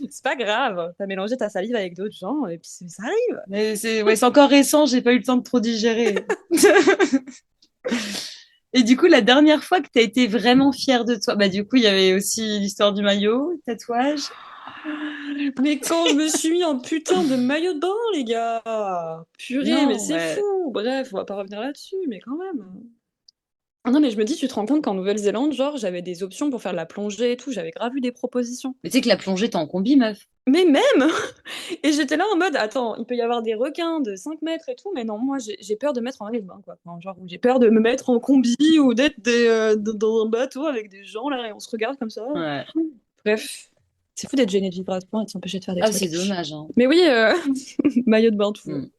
C'est pas grave. T'as mélangé ta salive avec d'autres gens et puis ça arrive. Mais c'est encore récent, j'ai pas eu le temps de trop digérer. Et du coup, la dernière fois que tu as été vraiment fière de toi, bah du coup, il y avait aussi l'histoire du maillot, le tatouage. Mais quand je me suis mis en putain de maillot de bain, les gars. Purée, mais Non, c'est ouais. fou. Bref, on va pas revenir là-dessus, mais quand même. Ah non, mais je me dis, tu te rends compte qu'en Nouvelle-Zélande, genre, j'avais des options pour faire de la plongée et tout. J'avais grave eu des propositions. Mais tu sais que la plongée, t'es en combi, meuf. Mais même! Et j'étais là en mode, attends, il peut y avoir des requins de 5 mètres et tout, mais non, moi, j'ai peur de mettre en maillot de bain, quoi. Enfin, genre, j'ai peur de me mettre en combi ou d'être dans un bateau avec des gens, là, et on se regarde comme ça. Ouais. Bref, c'est fou d'être gêné de vivre à ce point et de s'empêcher de faire des Ah, c'est trucs. dommage, hein. Mais oui, maillot de bain toujours. Hmm.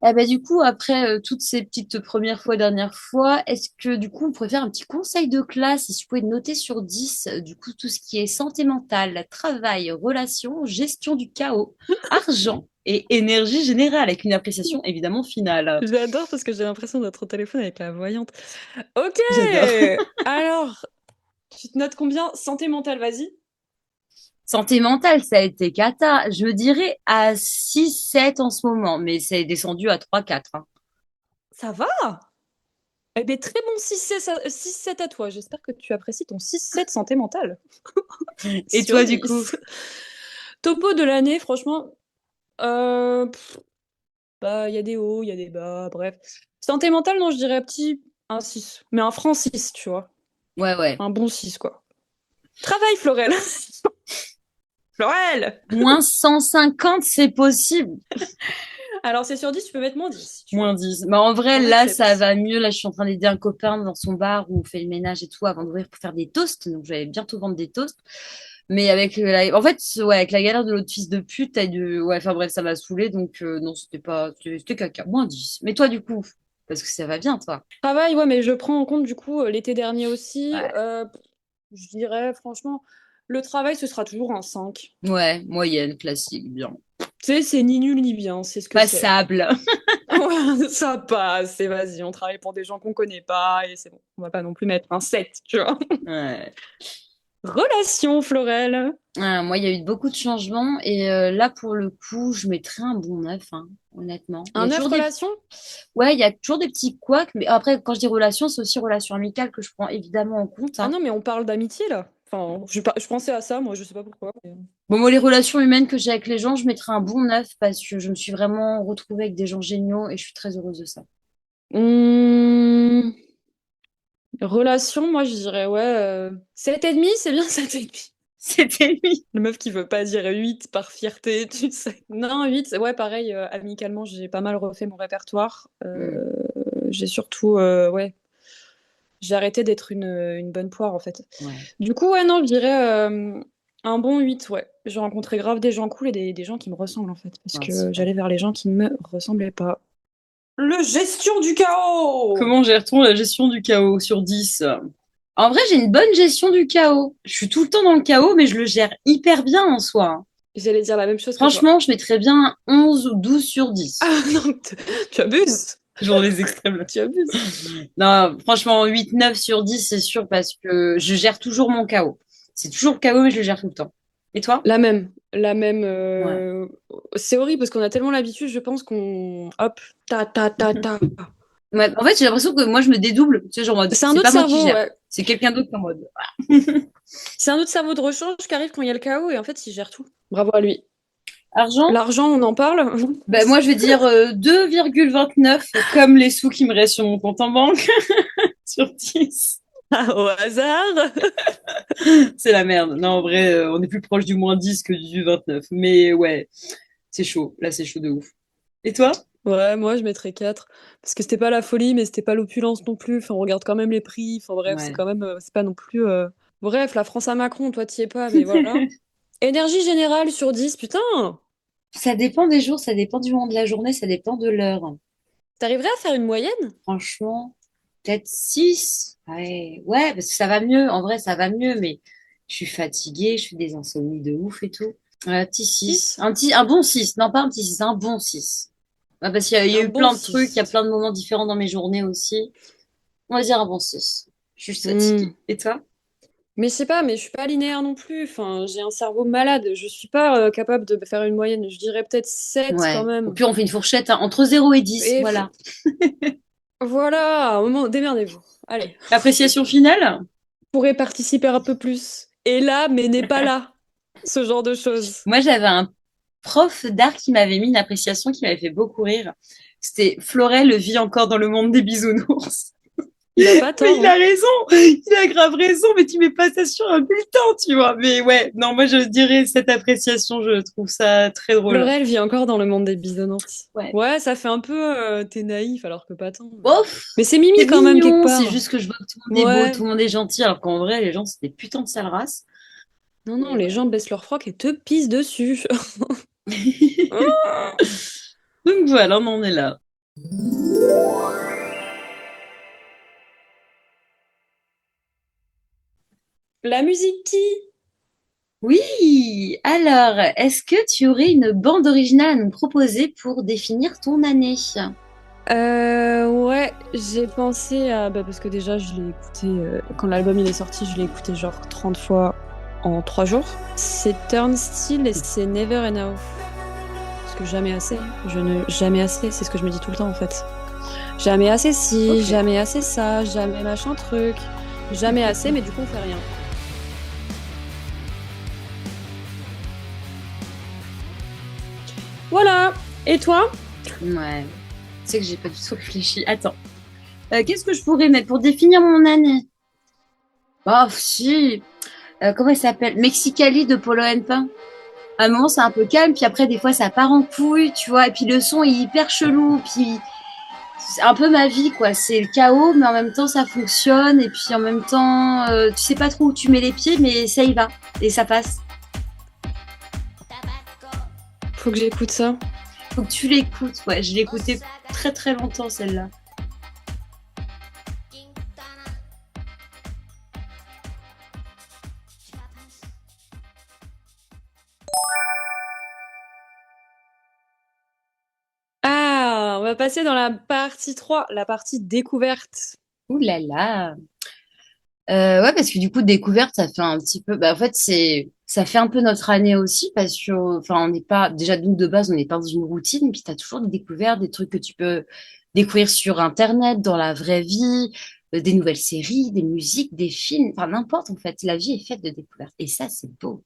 Ah bah, du coup, après toutes ces petites premières fois, dernières fois, est-ce que du coup, on pourrait faire un petit conseil de classe, si tu pouvais noter sur 10 du coup, tout ce qui est santé mentale, travail, relations, gestion du chaos, argent et énergie générale, avec une appréciation évidemment finale. J'adore parce que j'ai l'impression d'être au téléphone avec la voyante. Ok! J'adore. Alors, tu te notes combien? Santé mentale, vas-y. Santé mentale, ça a été cata. Je dirais à 6-7 en ce moment, mais c'est descendu à 3-4, hein. Ça va? Eh bien, très bon 6-7 à toi. J'espère que tu apprécies ton 6-7 santé mentale. Et Sur toi, du coup? 10. Topo de l'année, franchement, pff, bah, il y a des hauts, il y a des bas, bref. Santé mentale, non, je dirais petit, un 6. Mais un franc 6, tu vois. Ouais, ouais. Un bon 6, quoi. Travail, Florel. Florel! -150, c'est possible. Alors, c'est sur 10, tu peux mettre -10 si tu veux. -10. Mais en vrai, On là, ça accepte. va mieux. Là, je suis en train d'aider un copain dans son bar où on fait le ménage et tout avant d'ouvrir pour faire des toasts. Donc, je vais bientôt vendre des toasts. Mais avec en fait, ouais, avec la galère de l'autre fils de pute, ouais, enfin bref, ça m'a saoulé. Donc, non, c'était caca. -10. Mais toi, du coup, parce que ça va bien, toi. Travail, ouais, mais je prends en compte, du coup, l'été dernier aussi. Ouais. Je dirais, franchement, le travail, ce sera toujours un 5. Ouais, moyenne, classique, bien. Tu sais, c'est ni nul ni bien, c'est ce que c'est. Passable. Ouais, ça passe, et vas-y, on travaille pour des gens qu'on connaît pas, et c'est bon. On va pas non plus mettre un 7, tu vois. Ouais. Relation, Florel. Ah, moi, il y a eu beaucoup de changements et là, pour le coup, je mettrais un bon 9, hein, honnêtement. Il y Un a 9 toujours des, relation? ouais, il y a toujours des petits couacs, mais après, quand je dis relation, c'est aussi relation amicale que je prends évidemment en compte, Ah hein. non, mais on parle d'amitié, là. Enfin, je pensais à ça, moi, je sais pas pourquoi. Bon, moi, les relations humaines que j'ai avec les gens, je mettrais un bon 9 parce que je me suis vraiment retrouvée avec des gens géniaux et je suis très heureuse de ça. Hum, relation, moi, je dirais, ouais, 7,5, c'est bien 7,5. C'était lui. Le meuf qui veut pas dire 8 par fierté, tu sais. Non, 8, ouais, pareil, amicalement, j'ai pas mal refait mon répertoire. Hmm, J'ai surtout, ouais, j'ai arrêté d'être une bonne poire, en fait. ouais. Du coup, ouais, non, je dirais un bon 8, ouais. J'ai rencontré grave des gens cool et des gens qui me ressemblent, en fait, parce Ah, que super. j'allais vers les gens qui ne me ressemblaient pas. Le gestion du chaos! Comment gère-t-on la gestion du chaos sur 10? En vrai, j'ai une bonne gestion du chaos. Je suis tout le temps dans le chaos, mais je le gère hyper bien en soi, hein. J'allais dire la même chose que toi. Franchement, je mettrais bien 11 ou 12 sur 10. Ah non, tu abuses. Genre les extrêmes là. Tu abuses. Non, franchement, 8, 9 sur 10, c'est sûr, parce que je gère toujours mon chaos. C'est toujours le chaos, mais je le gère tout le temps. Et toi? La même. C'est horrible parce qu'on a tellement l'habitude, je pense qu'on. Hop, ta. Ouais, en fait, j'ai l'impression que moi, je me dédouble. Tu sais, genre, en mode, C'est un c'est autre pas moi qui cerveau, gère. ouais. C'est quelqu'un d'autre qui est en mode. C'est un autre cerveau de rechange qui arrive quand il y a le chaos et en fait, il gère tout. Bravo à lui. Argent? L'argent, on en parle? Ben, moi, je vais dire 2,29 comme les sous qui me restent sur mon compte en banque sur 10. Ah, au hasard. C'est la merde. Non, en vrai, on est plus proche du moins 10 que du 29. Mais ouais, c'est chaud. Là, c'est chaud de ouf. Et toi? Ouais, moi je mettrais 4. Parce que c'était pas la folie, mais c'était pas l'opulence non plus. Enfin, on regarde quand même les prix. Enfin, bref, c'est Ouais. quand même. C'est pas non plus. Bref, la France à Macron, toi t'y es pas, mais voilà. Énergie générale sur 10, putain! Ça dépend des jours, ça dépend du moment de la journée, ça dépend de l'heure. T'arriverais à faire une moyenne? Franchement, peut-être 6. Ouais, ouais, parce que ça va mieux. En vrai, ça va mieux, mais je suis fatiguée, je fais des insomnies de ouf et tout. Petit 6. Un bon 6. Non, pas un petit 6, un bon 6. Ouais, parce qu'il y a Un eu bon plein de 6. trucs, il y a plein de moments différents dans mes journées aussi. On va dire un bon 6. Je suis juste fatiguée. Hmm. Et toi? Mais je sais pas, mais je suis pas linéaire non plus. Enfin, j'ai un cerveau malade. Je suis pas capable de faire une moyenne. Je dirais peut-être 7 quand Ouais. Au même. pire, on fait une fourchette, hein, entre 0 et 10. Et Voilà. voilà, à un moment, démerdez-vous. Allez, Appréciation finale? pourrait participer un peu plus. Et là, mais n'est pas là. Ce genre de choses. Moi, j'avais un prof d'art qui m'avait mis une appréciation qui m'avait fait beaucoup rire. C'était Florel vit encore dans le monde des bisounours. Il a pas Mais tort. il a raison, il a grave raison, mais tu mets pas ça sur un bulletin, tu vois. Mais ouais, non, moi je dirais cette appréciation, je trouve ça très drôle. Laurel vit encore dans le monde des bisounours. Ouais. Ouais, ça fait un peu t'es naïf alors que pas tant. Bof, Mais c'est Mimi c'est quand même quelque mignon, part. c'est juste que je vois que tout le monde est Ouais. beau, tout le monde est gentil, alors qu'en vrai, les gens, c'est des putains de sales races. Non, non, les gens baissent leur froc et te pissent dessus. Donc voilà, on en est là. La musique qui? Oui, alors, est-ce que tu aurais une bande originale à nous proposer pour définir ton année? Ouais, j'ai pensé à... Bah, parce que déjà, je l'ai écouté... quand l'album il est sorti, je l'ai écouté genre 30 fois en 3 jours. C'est Turnstile et c'est Never Enough. Parce que jamais assez. Jamais assez, c'est ce que je me dis tout le temps en fait. Jamais assez ci, Ok. jamais assez ça, jamais machin truc. Jamais assez, mais du coup on fait rien. Voilà. Et toi? Ouais, tu sais que j'ai pas du tout réfléchi. Attends, qu'est-ce que je pourrais mettre pour définir mon année? Oh, si. Comment il s'appelle? Mexicali de Polo Pain. À un moment, c'est un peu calme, puis après, des fois, ça part en couille, tu vois. Et puis le son est hyper chelou, puis c'est un peu ma vie, quoi. C'est le chaos, mais en même temps, ça fonctionne. Et puis en même temps, tu sais pas trop où tu mets les pieds, mais ça y va. Et ça passe. Faut que j'écoute ça. Faut que tu l'écoutes. Ouais, je l'ai écouté très très longtemps, celle-là. Ah, on va passer dans la partie 3, la partie découverte. Ouh là là. Ouais, parce que du coup, découverte, ça fait un petit peu. Bah, en fait, ça fait un peu notre année aussi, parce que, enfin, on n'est pas déjà nous de base, on n'est pas dans une routine, puis t'as toujours des découvertes, des trucs que tu peux découvrir sur Internet, dans la vraie vie, des nouvelles séries, des musiques, des films, enfin n'importe en fait. La vie est faite de découvertes, et ça, c'est beau.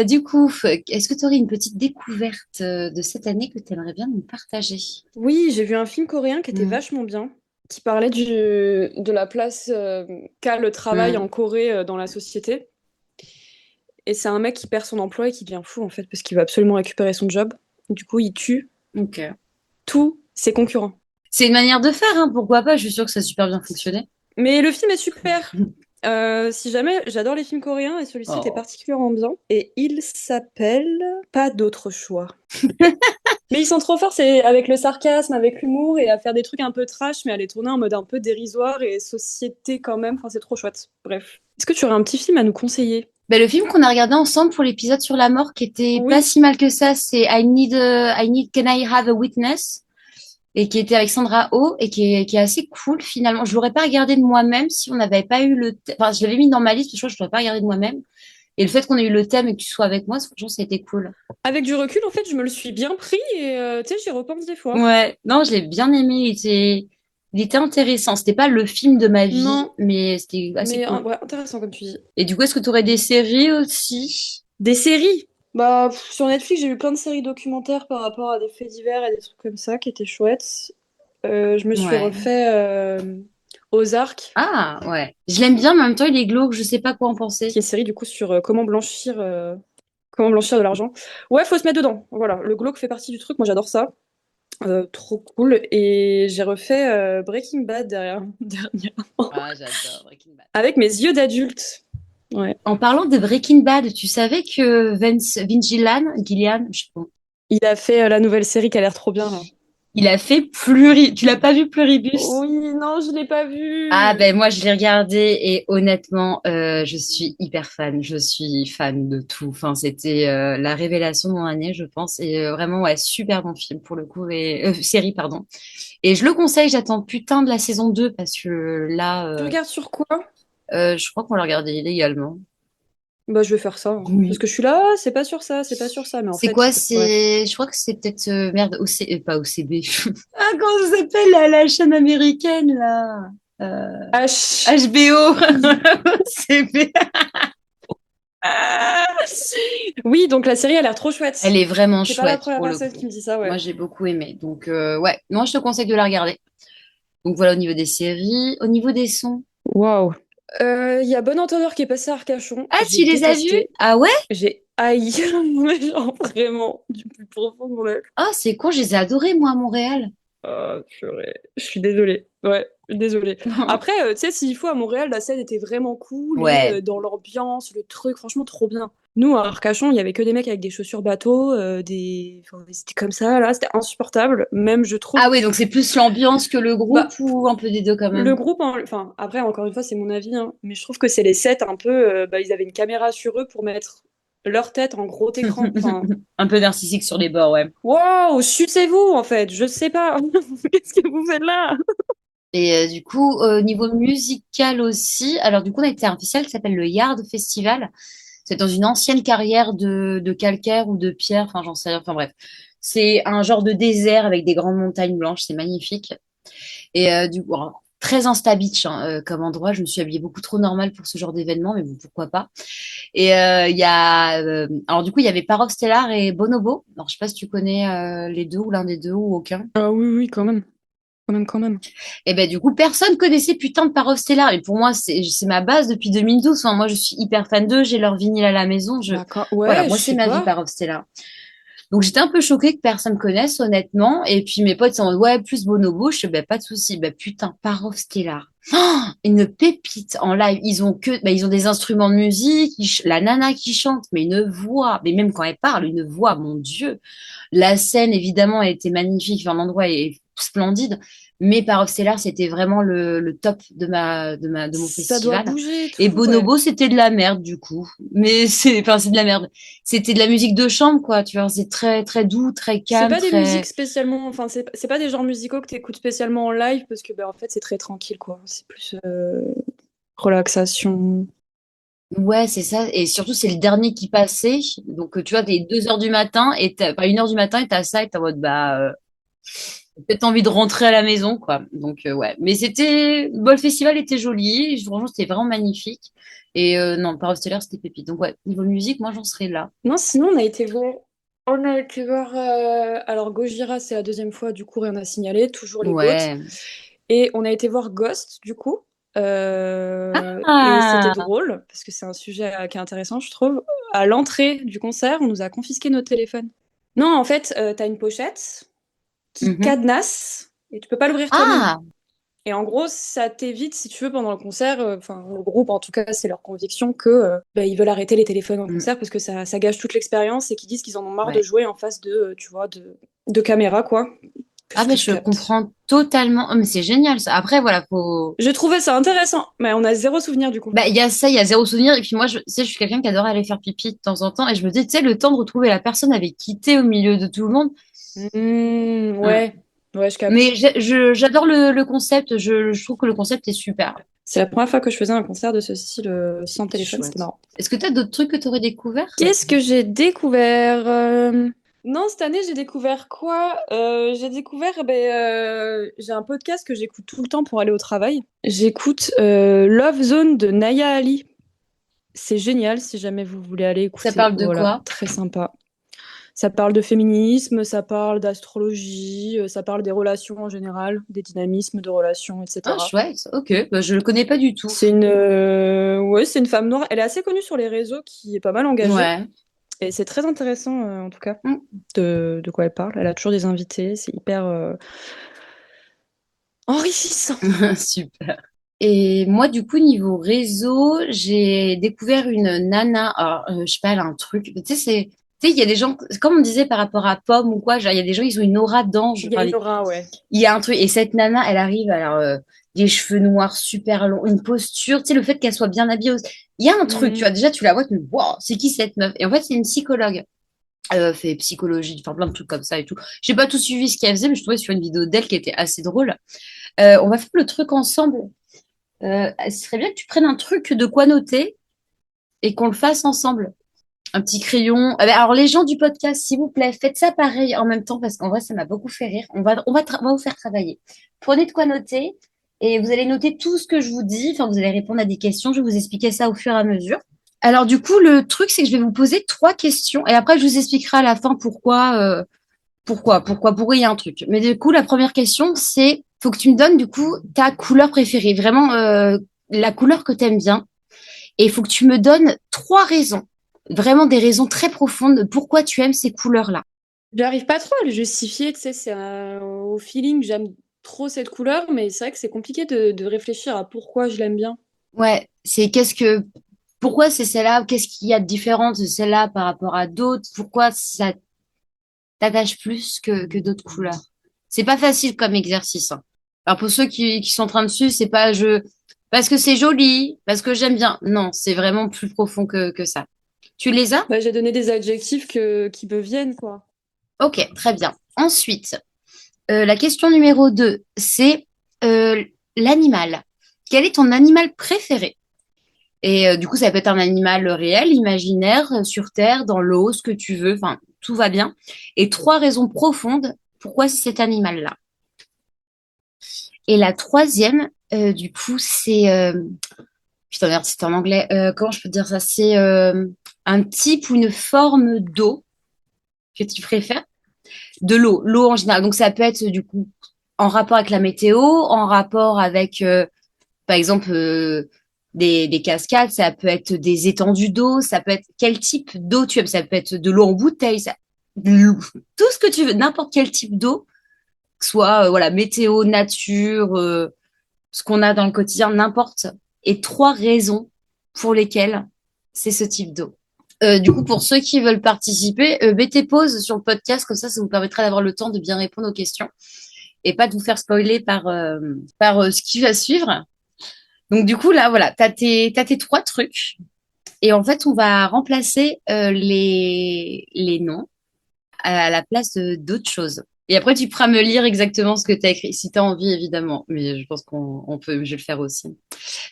Du coup, est-ce que tu aurais une petite découverte de cette année que tu aimerais bien nous partager? Oui, j'ai vu un film coréen qui était Mm. vachement bien, qui parlait de la place qu'a le travail Mm. en Corée dans la société. Et c'est un mec qui perd son emploi et qui devient fou en fait, parce qu'il veut absolument récupérer son job. Du coup, il tue Ok. tous ses concurrents. C'est une manière de faire, hein, pourquoi pas? Je suis sûre que ça a super bien fonctionné. Mais le film est super. Si jamais, j'adore les films coréens et celui-ci était Oh. particulièrement bien. Et il s'appelle Pas d'autre choix. Mais ils sont trop forts, c'est avec le sarcasme, avec l'humour et à faire des trucs un peu trash, mais à les tourner en mode un peu dérisoire et société quand même. Enfin, c'est trop chouette. Bref. Est-ce que tu aurais un petit film à nous conseiller? Ben, le film qu'on a regardé ensemble pour l'épisode sur la mort, qui était Oui. pas si mal que ça, c'est Can I Have a Witness? Et qui était avec Sandra Oh et qui est assez cool finalement. Je l'aurais pas regardé de moi-même si on n'avait pas eu le thème. Enfin, je l'avais mis dans ma liste, parce que je crois que je l'aurais pas regardé de moi-même. Et le fait qu'on ait eu le thème et que tu sois avec moi, franchement, ça a été cool. Avec du recul, en fait, je me le suis bien pris et tu sais, j'y repense des fois. Ouais, non, je l'ai bien aimé. Il était intéressant. C'était pas le film de ma vie, Non, mais c'était assez mais cool. ouais, intéressant comme tu dis. Et du coup, est-ce que tu aurais des séries aussi? Des séries? Bah, sur Netflix, j'ai vu plein de séries documentaires par rapport à des faits divers et des trucs comme ça qui étaient chouettes. Je me suis Ouais. refait Ozark, Ah, ouais. Je l'aime bien, mais en même temps, il est glauque. Je sais pas quoi en penser. qui est une série du coup sur comment blanchir de l'argent. Ouais, faut se mettre dedans. Voilà, le glauque fait partie du truc. Moi, j'adore ça. Trop cool. Et j'ai refait Breaking Bad dernièrement Ah, j'adore Breaking Bad. avec mes yeux d'adulte. Ouais. En parlant de Breaking Bad, tu savais que Vince Gillian, je sais pas. Il a fait la nouvelle série qui a l'air trop bien là. Il a fait Tu l'as pas vu Pluribus? Oui, non, je l'ai pas Ah vu. ben moi je l'ai regardé et honnêtement je suis hyper fan. Je suis fan de tout. Enfin c'était la révélation de mon année je pense et vraiment ouais super bon film pour le coup et série pardon. Et je le conseille. J'attends putain de la saison 2 parce que là Tu regardes sur quoi? je crois qu'on l'a regardé illégalement. Bah, je vais faire ça, hein. Parce Oui. que je suis là, c'est pas sur ça, c'est pas sur ça, mais en C'est fait, quoi? bref. Je crois que c'est peut-être merde pas OCB. Ah comment ça s'appelle la chaîne américaine là? H. HBO. OCB. Oui, donc la série a l'air trop chouette. Elle est vraiment C'est pas la chouette première pour le personne coup. qui me dit ça, Moi, ouais. j'ai beaucoup aimé. Donc, ouais, moi, je te conseille de la regarder. Donc, voilà au niveau des séries. Au niveau des sons. Waouh. Il y a Bon Entendeur qui est passé à Arcachon. Ah, J'ai tu les as vus? détesté. Ah ouais? J'ai haï. Mais genre vraiment, du plus profond de mon être. Ah, c'est con, je les ai adorés, moi, à Montréal. Ah, purée. Je suis désolée. Ouais, désolée. Après, tu sais, s'il faut, à Montréal, la scène était vraiment cool et Ouais. dans l'ambiance, le truc, franchement, trop bien. Nous, à Arcachon, il y avait que des mecs avec des chaussures bateau, enfin, c'était comme ça, là, c'était insupportable. Même, je trouve, Ah oui, donc c'est plus l'ambiance que le groupe bah, ou un peu des deux quand le même? groupe, enfin, après, encore une fois, c'est mon avis, hein, mais je trouve que c'est les sets un peu, bah, ils avaient une caméra sur eux pour mettre leur tête en gros écran. Enfin, Un peu narcissique sur les bords, ouais. waouh, sucez-vous, en fait, je sais pas. Qu'est-ce que vous faites là? Et du coup, au niveau musical aussi, alors du coup, on a été à un festival qui s'appelle le Yard Festival. C'est dans une ancienne carrière de calcaire ou de pierre, enfin j'en sais rien, enfin bref. C'est un genre de désert avec des grandes montagnes blanches, c'est magnifique. Et du coup, alors, très Insta Beach hein, comme endroit, je me suis habillée beaucoup trop normale pour ce genre d'événement, mais bon, pourquoi pas. Et alors du coup, il y avait Parov Stellar et Bonobo. Alors je sais pas si tu connais les deux ou l'un des deux ou aucun. Ah oui, oui, quand même. Quand même. Et ben du coup, personne connaissait putain de Parov Stellar. Et pour moi, c'est ma base depuis 2012. Enfin, moi, je suis hyper fan d'eux. J'ai leur vinyle à la maison. D'accord. Voilà, Ouais, moi, je c'est sais ma vie, pas. Parov Stellar. Donc, j'étais un peu choquée que personne connaisse, honnêtement. Et puis, mes potes sont en mode, ouais, plus Bonobo. Je fais, ben, pas de souci. Ben, putain, Parov Stellar. Oh, une pépite en live. Ils ont des instruments de musique, la nana qui chante, mais une voix. Mais même quand elle parle, une voix, mon Dieu. La scène, évidemment, elle était magnifique. Enfin, l'endroit est splendide. Mais Parov Stellar, c'était vraiment le top de mon Ça doit festival. bouger et Et tout, ouais. Bonobo, c'était de la merde, du coup. Mais c'est de la merde. C'était de la musique de chambre, quoi. Tu vois, c'est très, très doux, très C'est calme, pas des musiques très. spécialement, enfin, c'est pas des genres musicaux que t'écoutes spécialement en live parce que, ben, en fait, c'est très tranquille, quoi. C'est plus relaxation. Ouais, c'est ça. Et surtout, c'est le dernier qui passait. Donc, tu vois, t'es 2 heures du matin et pas 1 heure du matin et t'as ça et t'es en mode, t'as peut-être envie de rentrer à la maison, quoi. Donc, ouais. Mais bon, le festival était joli. Franchement, c'était vraiment magnifique. Et non, Parov Stellaire, c'était pépite. Donc, ouais, niveau musique, moi, j'en serais là. Non, sinon, on a été voir, alors Gojira, c'est la deuxième fois, du coup, rien à signaler, toujours les GOAT. Ouais. Et on a été voir Ghost, du coup. Et c'était Ah! drôle, parce que c'est un sujet qui est intéressant, je trouve. À l'entrée du concert, on nous a confisqué notre téléphone. Non, en fait, t'as une pochette qui Mhm. cadenasse et tu peux pas l'ouvrir toi-même. Ah! Et en gros, ça t'évite, si tu veux, pendant le concert, enfin, le groupe, en tout cas, c'est leur conviction que ils veulent arrêter les téléphones en concert parce que ça gâche toute l'expérience et qu'ils disent qu'ils en ont marre de Ouais. jouer en face de, tu vois, de caméras, quoi. Ah, Ce mais que je je capte. comprends totalement. Oh, mais c'est génial, ça. Après, voilà, faut. J'ai trouvé ça intéressant, mais on a zéro souvenir du coup. Bah, il y a ça, il y a zéro souvenir. Et puis moi, tu sais, je suis quelqu'un qui adore aller faire pipi de temps en temps. Et je me dis, tu sais, le temps de retrouver la personne avec qui t'es au milieu de tout le monde. Hein. Ouais, ouais, je capte. Mais j'adore le concept. Je trouve que le concept est super. C'est la première fois que je faisais un concert de ce style sans téléphone, Chouette. c'était marrant. Est-ce que tu as d'autres trucs que tu aurais découvert? Qu'est-ce que j'ai découvert Non, cette année, j'ai découvert quoi J'ai découvert, j'ai un podcast que j'écoute tout le temps pour aller au travail. J'écoute Love Zone de Naya Ali. C'est génial si jamais vous voulez aller écouter. Ça parle de Voilà, quoi? très sympa. Ça parle de féminisme, ça parle d'astrologie, ça parle des relations en général, des dynamismes de relations, etc. Ah, chouette. Ok. Bah, je le connais pas du tout. C'est c'est une femme noire. Elle est assez connue sur les réseaux, qui est pas mal engagée. Ouais. Et c'est très intéressant, en tout cas, Mm. de quoi elle parle. Elle a toujours des invités, c'est hyper enrichissant. Super. Et moi, du coup, niveau réseau, j'ai découvert une nana. Alors, je sais pas, elle a un truc. Tu sais, tu sais, il y a des gens, comme on disait par rapport à Pomme ou quoi, genre, il y a des gens, ils ont une aura d'ange. Il y a Enfin, une aura, ouais. il y a un truc. Et cette nana, elle arrive, alors, des cheveux noirs super longs, une posture, tu sais, le fait qu'elle soit bien habillée aussi. Il y a un truc, tu vois, déjà, tu la vois, tu me dis, wow, c'est qui cette meuf? Et en fait, c'est une psychologue. Elle fait psychologie, enfin, plein de trucs comme ça et tout. J'ai pas tout suivi ce qu'elle faisait, mais je trouvais sur une vidéo d'elle qui était assez drôle. On va faire le truc ensemble. Ce serait bien que tu prennes un truc de quoi noter et qu'on le fasse ensemble. Un petit crayon. Alors, les gens du podcast, s'il vous plaît, faites ça pareil en même temps parce qu'en vrai, ça m'a beaucoup fait rire. On va vous faire travailler. Prenez de quoi noter et vous allez noter tout ce que je vous dis. Enfin, vous allez répondre à des questions. Je vais vous expliquer ça au fur et à mesure. Alors, du coup, le truc, c'est que je vais vous poser 3 questions et après, je vous expliquerai à la fin pourquoi il y a un truc. Mais du coup, la première question, c'est, faut que tu me donnes, du coup, ta couleur préférée. Vraiment, la couleur que tu aimes bien. Et il faut que tu me donnes 3 raisons. Vraiment des raisons très profondes de pourquoi tu aimes ces couleurs-là. J'arrive pas trop à le justifier, tu sais, au feeling, j'aime trop cette couleur, mais c'est vrai que c'est compliqué de réfléchir à pourquoi je l'aime bien. Ouais, pourquoi c'est celle-là? Qu'est-ce qu'il y a de différent de celle-là par rapport à d'autres? Pourquoi ça t'attache plus que d'autres couleurs? C'est pas facile comme exercice, hein. Alors pour ceux qui sont en train de suivre, c'est pas parce que c'est joli, parce que j'aime bien. Non, c'est vraiment plus profond que ça. Tu les as? Bah, j'ai donné des adjectifs qui me viennent, quoi. Ok, très bien. Ensuite, la question numéro 2, c'est l'animal. Quel est ton animal préféré? Et du coup, ça peut être un animal réel, imaginaire, sur Terre, dans l'eau, ce que tu veux. Enfin, tout va bien. Et 3 raisons profondes pourquoi c'est cet animal-là. Et la troisième, du coup, c'est... putain, merde, c'était en anglais. Comment je peux dire ça? C'est un type ou une forme d'eau que tu préfères. De l'eau en général. Donc, ça peut être, du coup, en rapport avec la météo, en rapport avec, par exemple, des cascades, ça peut être des étendues d'eau, ça peut être quel type d'eau tu aimes. Ça peut être de l'eau en bouteille, tout ce que tu veux, n'importe quel type d'eau, que ce soit voilà, météo, nature, ce qu'on a dans le quotidien, n'importe. Et 3 raisons pour lesquelles c'est ce type d'eau. Du coup, pour ceux qui veulent participer, mettez pause sur le podcast, comme ça vous permettra d'avoir le temps de bien répondre aux questions et pas de vous faire spoiler par ce qui va suivre. Donc du coup, là, voilà, t'as tes 3 trucs. Et en fait, on va remplacer les noms à la place d'autres choses. Et après, tu pourras me lire exactement ce que tu as écrit, si tu as envie, évidemment. Mais je pense je vais le faire aussi.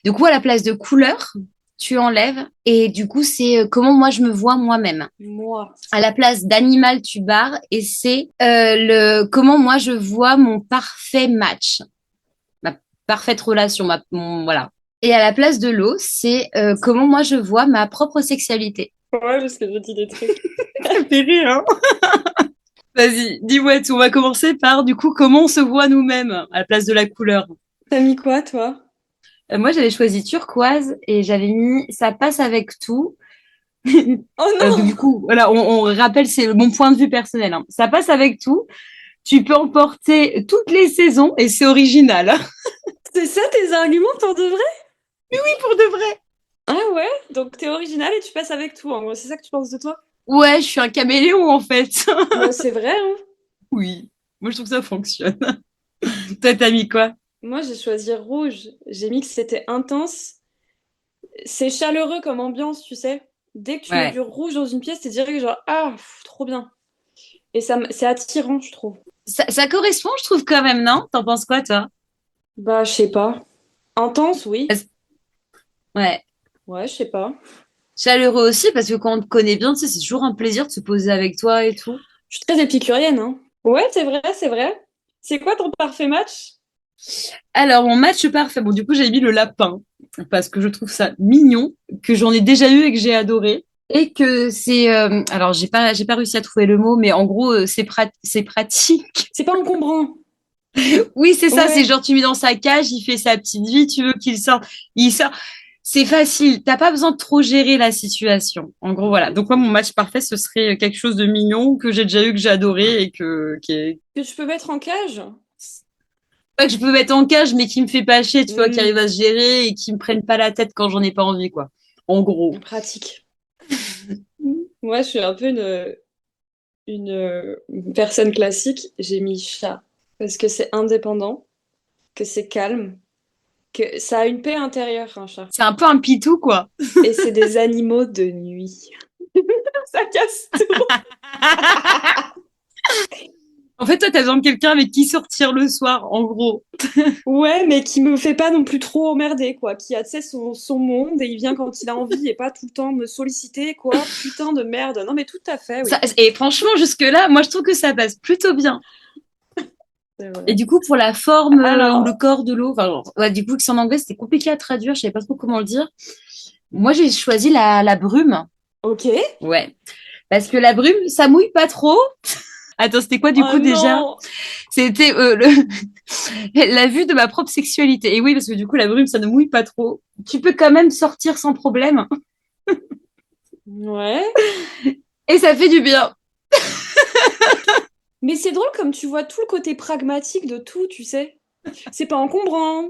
Du coup, à la place de couleur, tu enlèves. Et du coup, c'est comment moi je me vois moi-même. Moi. À la place d'animal, tu barres. Et c'est comment moi je vois mon parfait match. Ma parfaite relation. Voilà. Et à la place de l'eau, c'est comment moi je vois ma propre sexualité. Ouais, parce que je dis des trucs. Ça fait rire, hein. Vas-y, dis-moi tout. On va commencer par, du coup, comment on se voit nous-mêmes à la place de la couleur. T'as mis quoi, toi? Moi, j'avais choisi turquoise et j'avais mis ça passe avec tout. Oh non! Du coup, voilà, on rappelle, c'est mon point de vue personnel, hein. Ça passe avec tout. Tu peux emporter toutes les saisons et c'est original. C'est ça tes arguments pour de vrai? Oui, pour de vrai. Ah ouais? Donc t'es original et tu passes avec tout, en gros. C'est ça que tu penses de toi? Ouais, je suis un caméléon en fait. Bah, c'est vrai, hein. Oui, moi je trouve que ça fonctionne. Toi, t'as mis quoi? Moi, j'ai choisi rouge. J'ai mis que c'était intense. C'est chaleureux comme ambiance, tu sais. Dès que tu mets Ouais. du rouge dans une pièce, t'es direct genre, ah, trop bien. Et c'est attirant, je trouve. Ça correspond, je trouve, quand même, non? T'en penses quoi, toi? Bah, je sais pas. Intense, oui. Parce- Ouais. Ouais, je sais pas. Chaleureux aussi, parce que quand on te connaît bien, tu sais, c'est toujours un plaisir de se poser avec toi et tout. Je suis très épicurienne, hein. Ouais, c'est vrai, c'est vrai. C'est quoi ton parfait match? Alors, mon match parfait. Bon, du coup, j'ai mis le lapin, parce que je trouve ça mignon, que j'en ai déjà eu et que j'ai adoré. Et que c'est... alors, j'ai pas réussi à trouver le mot, mais en gros, c'est pratique. C'est pas encombrant. Oui, c'est ça, c'est Ouais. genre tu mets dans sa cage, il fait sa petite vie, tu veux qu'il sorte, il sort. C'est facile, t'as pas besoin de trop gérer la situation. En gros, voilà. Donc moi, mon match parfait, ce serait quelque chose de mignon que j'ai déjà eu, que j'ai adoré et Que tu peux mettre en cage? pas que je peux mettre en cage, mais qui me fait pas chier, tu vois, qui Hmm, arrive à se gérer et qui me prenne pas la tête quand j'en ai pas envie, quoi. En gros. pratique. Moi, je suis un peu une personne classique. J'ai mis chat. Parce que c'est indépendant, que c'est calme, que ça a une paix intérieure, un chat. C'est un peu un pitou, quoi. Et c'est des animaux de nuit. Ça casse tout. En fait, toi, t'as besoin de quelqu'un avec qui sortir le soir, en gros. Ouais, mais qui me fait pas non plus trop emmerder, quoi. Qui a, tu sais, son monde et il vient quand il a envie et pas tout le temps me solliciter, quoi. Putain de merde. Non, mais tout à fait, oui. Et franchement, jusque-là, moi, je trouve que ça passe plutôt bien. C'est Et vrai. du coup, pour la forme ou le Alors, corps de l'eau, enfin, ouais, du coup, que c'est en anglais, c'était compliqué à traduire, je savais pas trop comment le dire. Moi, j'ai choisi la brume. ok. Ouais. Parce que la brume, ça mouille pas trop. Attends, c'était quoi du Oh coup déjà? non! C'était la vue de ma propre sexualité. Et oui, parce que du coup, la brume, ça ne mouille pas trop. Tu peux quand même sortir sans problème. Ouais. Et ça fait du bien. Mais c'est drôle comme tu vois tout le côté pragmatique de tout, tu sais. C'est pas encombrant.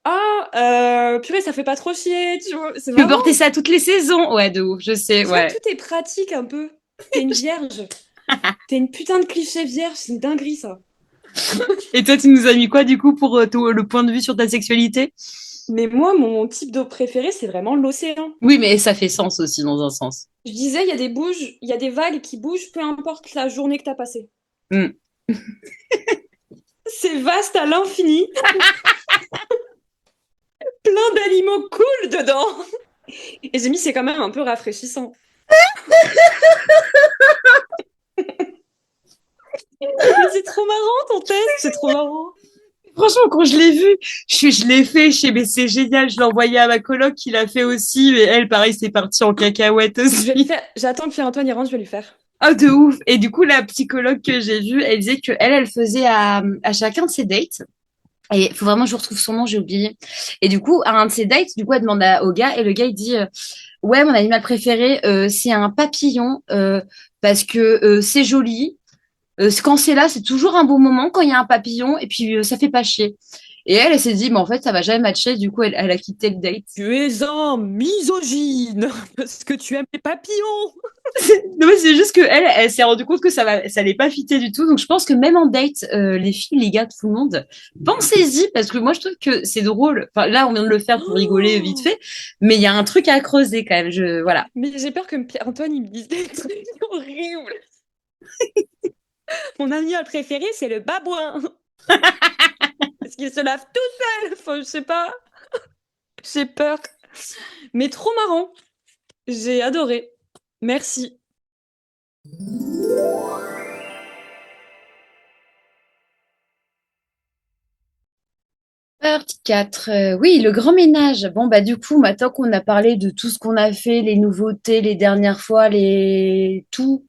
Ah, purée, ça fait pas trop chier, tu vois. C'est Tu peux marrant. porter ça toutes les saisons. Ouais, de ouf, je sais, Tu vois, ouais. tout est pratique un peu. T'es une vierge. T'es une putain de cliché vierge, c'est une dinguerie ça. Et toi, tu nous as mis quoi du coup pour le point de vue sur ta sexualité? Mais moi, mon type d'eau préféré, c'est vraiment l'océan. Oui, mais ça fait sens aussi dans un sens. Je disais, il y a des vagues qui bougent, peu importe la journée que t'as passée. Hmm. C'est vaste à l'infini, plein d'animaux cool dedans. Et j'ai mis, c'est quand même un peu rafraîchissant. Mais c'est trop marrant ton test, c'est trop marrant. Franchement, quand je l'ai vu, je l'ai fait, mais c'est génial. Je l'ai envoyé à ma coloc qui l'a fait aussi. Et elle, pareil, c'est parti en cacahuète Je vais lui aussi. faire. J'attends que Pierre-Antoine y rentre, je vais lui faire. Ah, de ouf. Et du coup, la psychologue que j'ai vue, elle disait que elle faisait à chacun de ses dates. Et il faut vraiment que je retrouve son nom, j'ai oublié. Et du coup, à un de ses dates, du coup, elle demande au gars, et le gars, il dit, ouais, mon animal préféré, c'est un papillon, parce que c'est joli. Quand c'est là, c'est toujours un beau moment quand il y a un papillon, et puis ça fait pas chier. Et elle s'est dit, mais en fait, ça va jamais matcher. Du coup, elle a quitté le date. Tu es un misogyne parce que tu aimes les papillons. Non, mais c'est juste que elle s'est rendue compte que ça allait pas fitter du tout. Donc, je pense que même en date, les filles, les gars, tout le monde, pensez-y, parce que moi, je trouve que c'est drôle. Enfin, là, on vient de le faire pour rigoler vite fait, mais il y a un truc à creuser quand même. Voilà. Mais j'ai peur que Pierre-Antoine il me dise des trucs horribles. Mon animal préféré, c'est le babouin. Parce qu'il se lave tout seul. Enfin, je sais pas. J'ai peur. Mais trop marrant. J'ai adoré. Merci. Partie 4. Oui, le grand ménage. Bon, bah, du coup, maintenant qu'on a parlé de tout ce qu'on a fait, les nouveautés, les dernières fois, tout,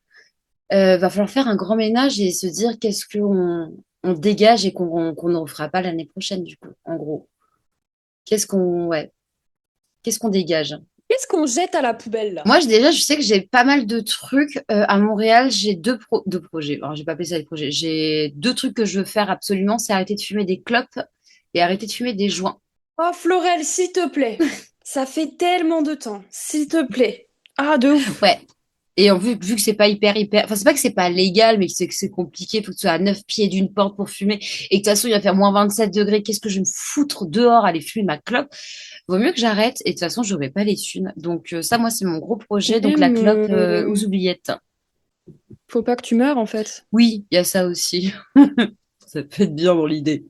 va falloir faire un grand ménage et se dire qu'est-ce qu'on dégage et qu'on ne refera pas l'année prochaine, du coup, en gros. Ouais, qu'est-ce qu'on dégage? Qu'est-ce qu'on jette à la poubelle là? Moi, déjà, je sais que j'ai pas mal de trucs. À Montréal, j'ai deux projets. Alors, j'ai pas appelé ça des projets. J'ai deux trucs que je veux faire absolument. C'est arrêter de fumer des clopes et arrêter de fumer des joints. Oh, Florel, s'il te plaît. Ça fait tellement de temps. S'il te plaît. Ah, de ouf. Ouais. Et vu que c'est pas hyper, enfin, c'est pas que c'est pas légal, mais que c'est compliqué, faut que tu sois à 9 pieds d'une porte pour fumer, et que de toute façon, il va faire moins 27 degrés, qu'est-ce que je vais me foutre dehors, aller fumer ma clope? Vaut mieux que j'arrête, et de toute façon, je n'aurai pas les thunes. Donc, ça, moi, c'est mon gros projet, donc la clope aux oubliettes. Faut pas que tu meurs, en fait. Oui, il y a ça aussi. Ça peut être bien dans l'idée.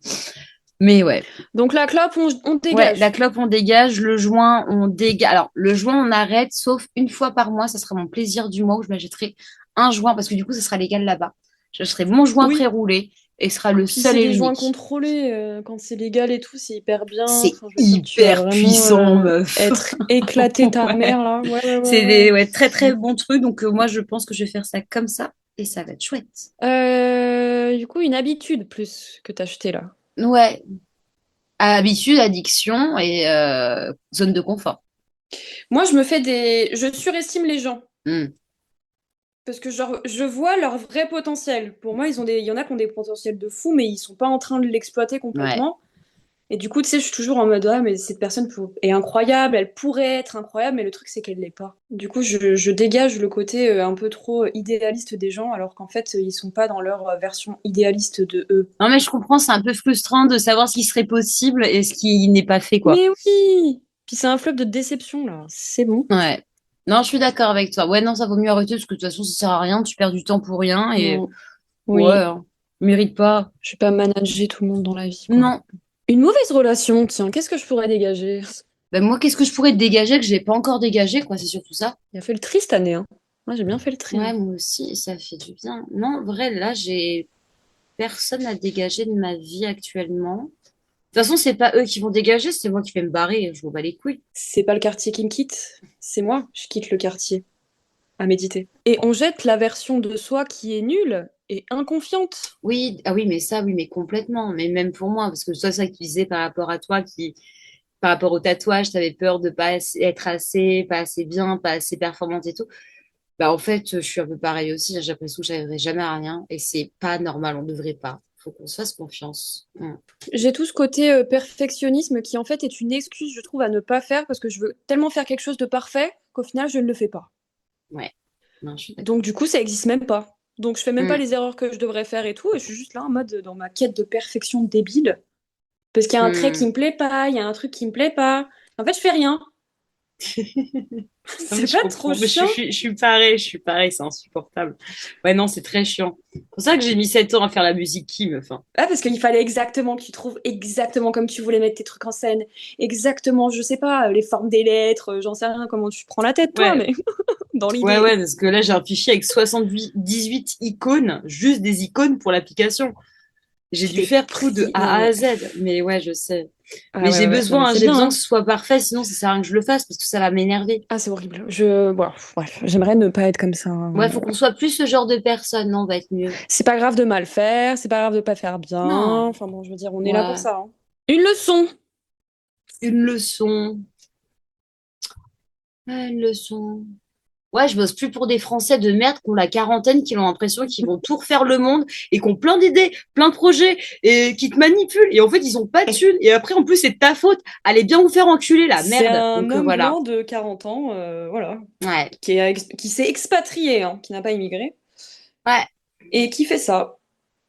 Mais ouais. Donc la clope, on Ouais, dégage. la clope, on dégage. Le joint, on dégage. Alors, le joint, on arrête, sauf une fois par mois. Ça sera mon plaisir du mois où je m'achèterai un joint, parce que du coup, ça sera légal là-bas. J'achèterai mon joint Oui. pré-roulé et ce sera le Puis seul c'est et des joints unique. contrôlés. Quand c'est légal et tout, c'est hyper bien. C'est Enfin, je veux dire, tu vas hyper vraiment, puissant, meuf. être éclaté ta Ouais. mère, là. Ouais. C'est des très, très bons trucs. Donc, moi, je pense que je vais faire ça comme ça et ça va être chouette. Du coup, une habitude plus que t'acheter, là. Ouais. Habitude, addiction et zone de confort. Moi, je surestime les gens. Hmm. Parce que genre, je vois leur vrai potentiel. Pour moi, il y en a qui ont des potentiels de fou, mais ils sont pas en train de l'exploiter Ouais. complètement. Et du coup, tu sais, je suis toujours en mode, ah, mais cette personne est incroyable, elle pourrait être incroyable, mais le truc, c'est qu'elle l'est pas. Du coup, je dégage le côté un peu trop idéaliste des gens, alors qu'en fait, ils sont pas dans leur version idéaliste de eux. Non, mais je comprends, c'est un peu frustrant de savoir ce qui serait possible et ce qui n'est pas fait, quoi. Mais oui! Puis c'est un flop de déception, là. C'est bon. Ouais. Non, je suis d'accord avec toi. Ouais, non, ça vaut mieux arrêter parce que de toute façon, ça sert à rien. Tu perds du temps pour rien et Non. Oui. ouais, hein, mérite pas. Je vais pas manager tout le monde dans la vie, quoi. Non. Une mauvaise relation, tiens, qu'est-ce que je pourrais dégager? Ben moi, qu'est-ce que je pourrais te dégager que j'ai pas encore dégagé, quoi, c'est surtout ça. Il a fait le tri cette année, hein. Moi, j'ai bien fait le tri. Ouais, moi aussi, ça fait du bien. Non, en vrai, là, j'ai personne à dégager de ma vie actuellement. De toute façon, c'est pas eux qui vont dégager, c'est moi qui vais me barrer. Je m'en bats les couilles. C'est pas le quartier qui me quitte, c'est moi, je quitte le quartier à méditer. Et on jette la version de soi qui est nulle et inconfiante. Oui, ah oui, mais ça, oui, mais complètement. Mais même pour moi, parce que toi, ça que tu disais par rapport à toi, par rapport au tatouage, tu avais peur de être assez, pas assez bien, pas assez performante et tout. Bah, en fait, je suis un peu pareil aussi. J'ai l'impression que j'arriverai jamais à rien et c'est pas normal. On devrait pas. Faut qu'on se fasse confiance. J'ai tout ce côté perfectionnisme qui en fait est une excuse, je trouve, à ne pas faire parce que je veux tellement faire quelque chose de parfait qu'au final, je ne le fais pas. Ouais. Non, je suis d'accord. Donc du coup, ça existe même pas. Donc je fais même pas Mm. les erreurs que je devrais faire et tout, et je suis juste là en mode dans ma quête de perfection débile. Parce qu'il y a un trait qui Mm. me plaît pas, il y a un truc qui me plaît pas. En fait, je fais rien. Non, mais C'est je pas trop comprends. Mais chiant. je suis pareil, c'est insupportable. Ouais, non, c'est très chiant. C'est pour ça que j'ai mis 7 ans à faire la musique qui me fin. Ah, parce qu'il fallait exactement que tu trouves exactement comme tu voulais mettre tes trucs en scène. Exactement, je sais pas, les formes des lettres, j'en sais rien comment tu prends la tête, toi, Ouais. mais dans l'idée. Ouais, parce que là, j'ai un fichier avec 18 icônes, juste des icônes pour l'application. J'ai dû faire tout de Non, A mais- à Z. Mais ouais, je sais. Ah Mais ouais, j'ai ouais, non, mais c'est j'ai bien, besoin hein. que ce soit parfait, sinon ça sert à rien que je le fasse parce que ça va m'énerver. Ah, c'est horrible. Bon, bref, j'aimerais ne pas être comme ça, hein. Ouais, faut qu'on soit plus ce genre de personne, non, on va être mieux. C'est pas grave de mal faire, c'est pas grave de pas faire bien. Non. Enfin bon, je veux dire, on est là pour Ouais. ça, hein. Une leçon. Une leçon. Ouais, une leçon. Ouais, je bosse plus pour des Français de merde qui ont la quarantaine, qui ont l'impression qu'ils vont tout refaire le monde et qui ont plein d'idées, plein de projets et qui te manipulent. Et en fait, ils ont pas de thunes. Et après, en plus, c'est de ta faute. Allez bien vous faire enculer, la C'est merde. un Donc, homme voilà. blanc de 40 ans, voilà, Ouais. qui s'est expatrié, hein, qui n'a pas immigré, Ouais. et qui fait ça.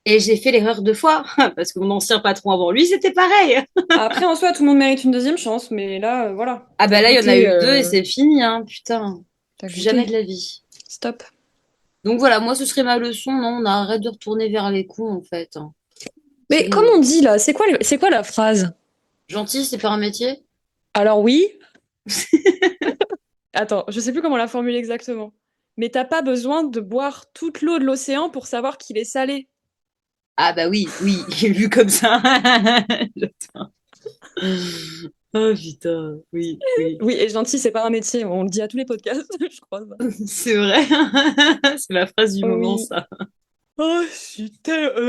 Et j'ai fait l'erreur 2 fois parce que mon ancien patron avant lui, c'était pareil. Après, en soi, tout le monde mérite une deuxième chance, mais là, voilà. Ah bah là, il y en a Goûter, eu 2 et c'est fini, hein. Putain. t'as Plus goûté. jamais de la vie. Stop. Donc voilà, moi, ce serait ma leçon. Non, on arrête de retourner vers les coups, en fait, hein. Mais C'est comme bon. on dit là, c'est quoi la phrase? Gentil, c'est pas un métier? Alors oui. Attends, je sais plus comment la formuler exactement. Mais t'as pas besoin de boire toute l'eau de l'océan pour savoir qu'il est salé. Ah bah oui, vu comme ça. Putain. Oh putain, oui. Oui, et gentil, c'est pas un métier, on le dit à tous les podcasts, je crois. C'est vrai. C'est la phrase du moment, Oui. ça. Oh,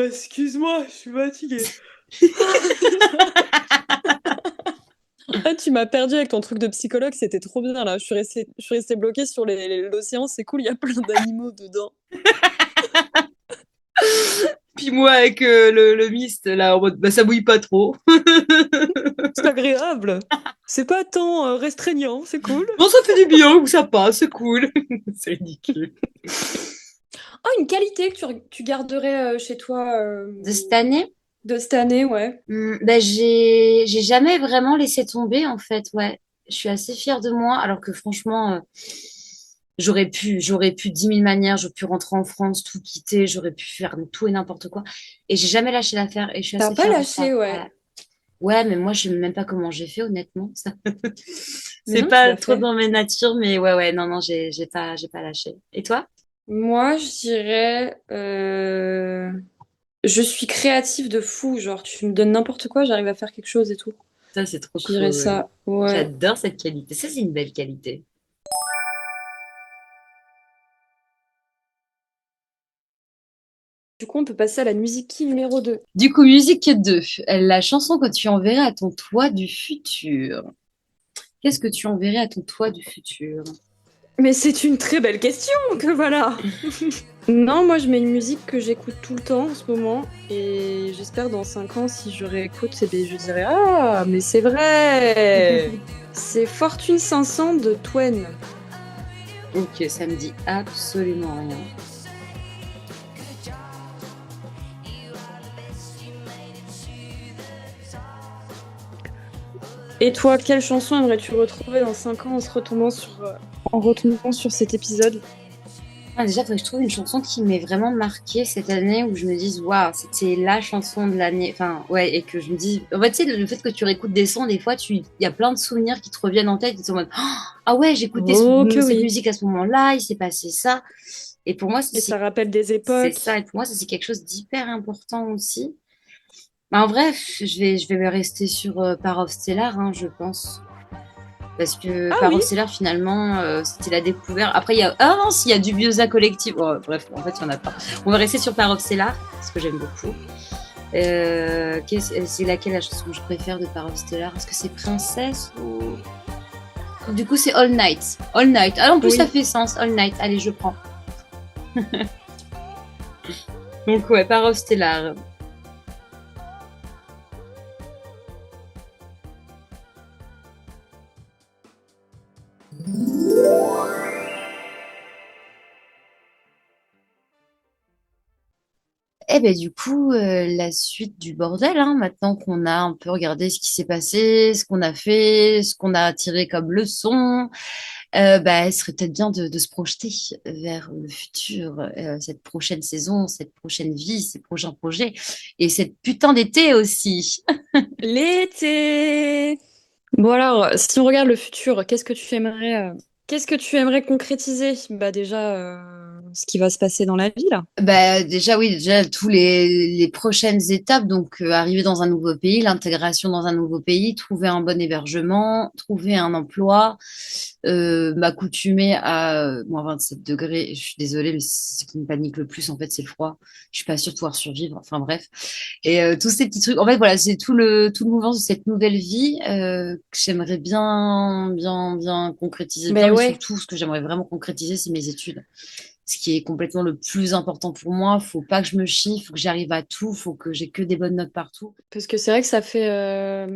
excuse-moi, je suis fatiguée. Ah, tu m'as perdu avec ton truc de psychologue, c'était trop bien là. Je suis restée bloquée sur l'océan, c'est cool, il y a plein d'animaux dedans. Puis moi, avec le mist, là, en mode, bah, ça mouille pas trop. C'est agréable. C'est pas tant restreignant, c'est cool. Bon, ça fait du bien, ou ça passe, c'est cool. C'est ridicule. Ah, une qualité que tu garderais chez toi De cette année, de cette année, ouais. bah, j'ai jamais vraiment laissé tomber, en fait, ouais. Je suis assez fière de moi, alors que franchement, j'aurais pu 10 000 manières, j'aurais pu rentrer en France, tout quitter, j'aurais pu faire tout et n'importe quoi. Et j'ai jamais lâché l'affaire, et je suis T'as assez pas fière de ça. lâché, ouais. Ouais. Ouais, mais moi, je sais même pas comment j'ai fait, honnêtement. Ça. Mais C'est non, tu pas l'as trop fait. dans mes natures, mais ouais, non, non, j'ai pas lâché. Et toi? Moi, je dirais, je suis créative de fou. Genre, tu me donnes n'importe quoi, j'arrive à faire quelque chose et tout. Ça, c'est trop Je dirais cool. ça, ouais. J'adore cette qualité. Ça, c'est une belle qualité. Du coup, on peut passer à la musique numéro 2. Du coup, musique 2, la chanson que tu enverrais à ton toi du futur. Qu'est-ce que tu enverrais à ton toi du futur? Mais c'est une très belle question que voilà. Non, moi je mets une musique que j'écoute tout le temps en ce moment et j'espère dans 5 ans si je réécoute, eh bien, je dirai ah mais c'est vrai. C'est Fortune 500 de Twain. Ok, ça me dit absolument rien. Et toi, quelle chanson aimerais-tu retrouver dans 5 ans en retombant sur cet épisode? Ah, déjà, il faudrait que je trouve une chanson qui m'ait vraiment marquée cette année où je me dise, waouh, c'était la chanson de l'année. Enfin, ouais, et que je me dis, en fait, tu sais, le fait que tu réécoutes des sons, des fois, il y a plein de souvenirs qui te reviennent en tête. Et tu es en mode, ah ouais, j'écoutais Oh que cette oui. musique à ce moment-là, il s'est passé ça. Et pour moi, Et ça rappelle des c'est époques. ça. Et pour moi, ça, c'est quelque chose d'hyper important aussi. Bah, en vrai, je vais me rester sur Par of Stellar, hein, je pense. Parce que Ah Par oui. of Stellar, finalement, c'était la découverte. Après, il y a. Ah non, s'il y a du Biosa Collective. Oh, bref, en fait, il n'y en a pas. On va rester sur Par of Stellar, parce que j'aime beaucoup. C'est laquelle la chanson que je préfère de Par of Stellar? Est-ce que c'est Princesse ou. Du coup, c'est All Night. All Night. Ah, en plus, Oui. ça fait sens. All Night. Allez, je prends. Donc, ouais, Par of Stellar. Eh ben du coup, la suite du bordel, hein, maintenant qu'on a un peu regardé ce qui s'est passé, ce qu'on a fait, ce qu'on a tiré comme leçon, bah, il serait peut-être bien de se projeter vers le futur, cette prochaine saison, cette prochaine vie, ces prochains projets, et cette putain d'été aussi. L'été. Bon alors, si on regarde le futur, qu'est-ce que tu aimerais concrétiser? Bah déjà, ce qui va se passer dans la vie là. Bah, déjà, oui, déjà, tous les prochaines étapes, donc arriver dans un nouveau pays, l'intégration dans un nouveau pays, trouver un bon hébergement, trouver un emploi, m'accoutumer à -27 degrés. Je suis désolée, mais ce qui me panique le plus, en fait, c'est le froid. Je suis pas sûre de pouvoir survivre. Enfin, bref. Et tous ces petits trucs. En fait, voilà, c'est tout le mouvement de cette nouvelle vie que j'aimerais bien, bien, bien concrétiser bien, Ben mais ouais. surtout, ce que j'aimerais vraiment concrétiser, c'est mes études, ce qui est complètement le plus important pour moi. Faut pas que je me chie, faut que j'arrive à tout, faut que j'ai que des bonnes notes partout. Parce que c'est vrai que ça fait.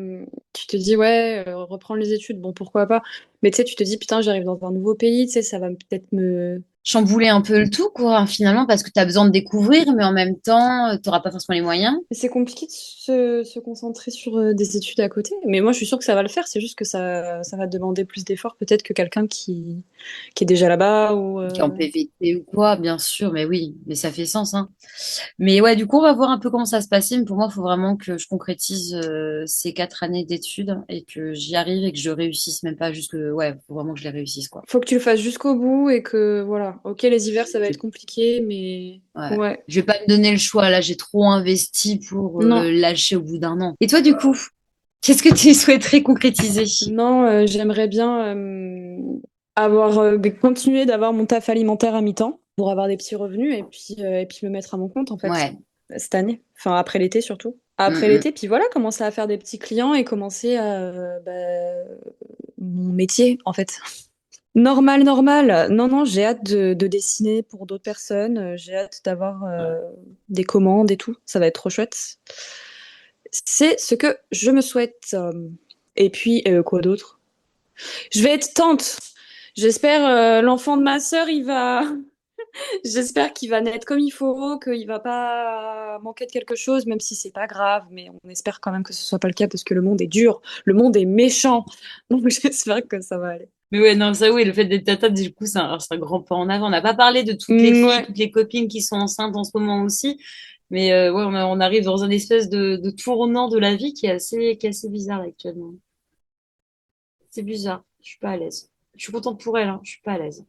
Tu te dis, ouais, reprendre les études, bon, pourquoi pas. Mais tu sais, tu te dis, putain, j'arrive dans un nouveau pays, tu sais, ça va peut-être me. Chambouler un peu le tout, quoi, finalement, parce que tu as besoin de découvrir, mais en même temps, tu n'auras pas forcément les moyens. Mais c'est compliqué de se concentrer sur des études à côté. Mais moi, je suis sûre que ça va le faire. C'est juste que ça va demander plus d'efforts, peut-être, que quelqu'un qui est déjà là-bas ou. Qui est en PVT ou quoi, bien sûr, mais oui, mais ça fait sens, hein. Mais ouais, du coup, on va voir un peu comment ça se passe. Mais pour moi, il faut vraiment que je concrétise ces 4 années d'études et que j'y arrive et que je réussisse, même pas juste que, ouais, faut vraiment que je les réussisse, quoi. Faut que tu le fasses jusqu'au bout et que, voilà. Ok, les hivers, ça va Je, être compliqué, mais. ouais. Ouais. Je vais pas me donner le choix, là, j'ai trop investi pour Non. lâcher au bout d'un an. Et toi, du coup, qu'est-ce que tu souhaiterais concrétiser? Non, j'aimerais bien continuer d'avoir mon taf alimentaire à mi-temps pour avoir des petits revenus et puis me mettre à mon compte en fait Ouais. cette année. Enfin après l'été surtout. Mm, Après mm. l'été, puis voilà, commencer à faire des petits clients et commencer à mon métier en fait. Normal, normal. Non, non, j'ai hâte de dessiner pour d'autres personnes. J'ai hâte d'avoir des commandes et tout. Ça va être trop chouette. C'est ce que je me souhaite. Et puis, quoi d'autre? Je vais être tante. J'espère l'enfant de ma sœur, il va. J'espère qu'il va naître comme il faut, qu'il va pas manquer de quelque chose, même si c'est pas grave. Mais on espère quand même que ce soit pas le cas parce que le monde est dur, le monde est méchant. Donc j'espère que ça va aller. Mais ouais, non, ça oui, le fait d'être tata, du coup, c'est un grand pas en avant. On n'a pas parlé de toutes les filles, Ouais. toutes les copines qui sont enceintes en ce moment aussi. Mais ouais, on arrive dans un espèce de tournant de la vie qui est assez bizarre là, actuellement. C'est bizarre. Je suis pas à l'aise. Je suis contente pour elle, hein. Je suis pas à l'aise.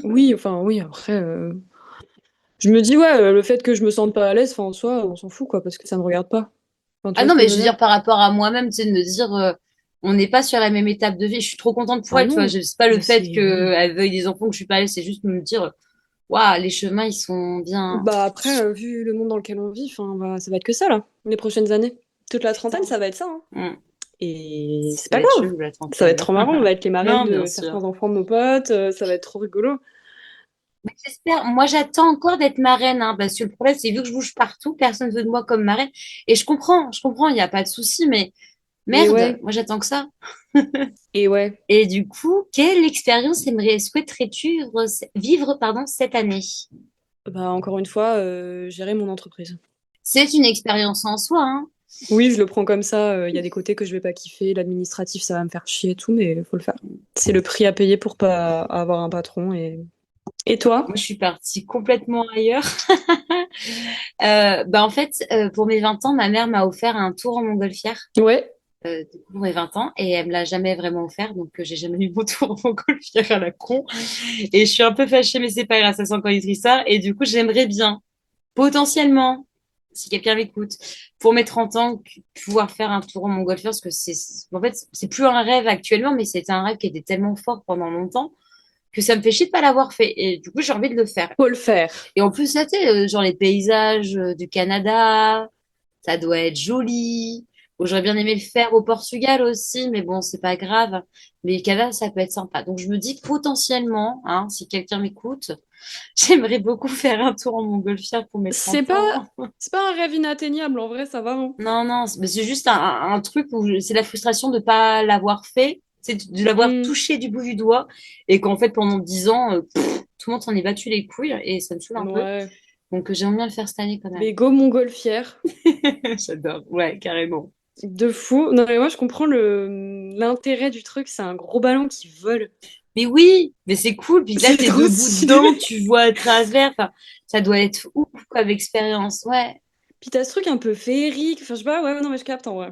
Oui, enfin oui, après, je me dis, ouais, le fait que je me sente pas à l'aise, enfin, en soi, on s'en fout, quoi, parce que ça me regarde pas. Enfin, tu Ah vois non, ce que mais je je veux veux dire? dire par rapport à moi-même, tu sais, de me dire, on n'est pas sur la même étape de vie. Je suis trop contente pour Ah elle, tu vois. non, C'est pas le mais fait c'est... Oui. qu'elle veuille des enfants que je suis pas à l'aise, c'est juste me dire, waouh, les chemins, ils sont bien. Bah après, vu le monde dans lequel on vit, enfin, ça va être que ça, là, les prochaines années. Toute la trentaine, Putain. ça va être ça, hein. Mm. Et Ça c'est va pas être grave. chelou, la Ça va être trentaine. trop marrant, on va être les marraines Non, bien de sûr. certains enfants de nos potes, ça va être trop rigolo. Mais j'espère. Moi, j'attends encore d'être marraine, hein, parce que le problème, c'est vu que je bouge partout, personne veut de moi comme marraine. Et je comprends, il n'y a pas de souci, mais Et merde, ouais, moi, j'attends que ça. et ouais. Et du coup, quelle expérience souhaiterais-tu vivre, pardon, cette année? Bah encore une fois, gérer mon entreprise. C'est une expérience en soi, hein. Oui, je le prends comme ça. Il y a des côtés que je vais pas kiffer, l'administratif, ça va me faire chier et tout, mais il faut le faire. C'est le prix à payer pour pas avoir un patron. Et toi? Moi, je suis partie complètement ailleurs. Bah, en fait, pour mes 20 ans, ma mère m'a offert un tour en montgolfière. Ouais. Du coup, pour mes 20 ans, et elle me l'a jamais vraiment offert, donc j'ai jamais eu mon tour en montgolfière à la con. Et je suis un peu fâchée, mais c'est pas grave, ça sent encore une tristesse. Et du coup, j'aimerais bien, potentiellement, si quelqu'un m'écoute, pour mes 30 ans, pouvoir faire un tour en montgolfière, parce que en fait, c'est plus un rêve actuellement, mais c'était un rêve qui était tellement fort pendant longtemps que ça me fait chier de pas l'avoir fait. Et du coup, j'ai envie de le faire. Faut le faire. Et en plus, ça, tu sais, genre les paysages du Canada, ça doit être joli. Bon, j'aurais bien aimé le faire au Portugal aussi, mais bon, c'est pas grave. Mais le Canada, ça peut être sympa. Donc, je me dis que potentiellement, hein, si quelqu'un m'écoute, j'aimerais beaucoup faire un tour en montgolfière pour mes C'est 30 ans. pas, c'est pas un rêve inatteignable, en vrai, ça va, hein. Non, non, mais c'est juste un truc où c'est la frustration de pas l'avoir fait, c'est de l'avoir Hmm, touché du bout du doigt et qu'en fait, pendant 10 ans, tout le monde s'en est battu les couilles et ça me saoule un peu. ouais. Donc, j'aimerais bien le faire cette année quand même. Mais go montgolfière. J'adore. Ouais, carrément. De fou. Non, mais moi, je comprends l'intérêt du truc. C'est un gros ballon qui vole. Mais oui, mais c'est cool. Puis là, C'est t'es trop debout stylé. dedans, tu vois à travers. Enfin, ça doit être ouf comme expérience. Ouais. Puis t'as ce truc un peu féerique. Enfin, je sais pas, ouais, non, mais je capte en vrai.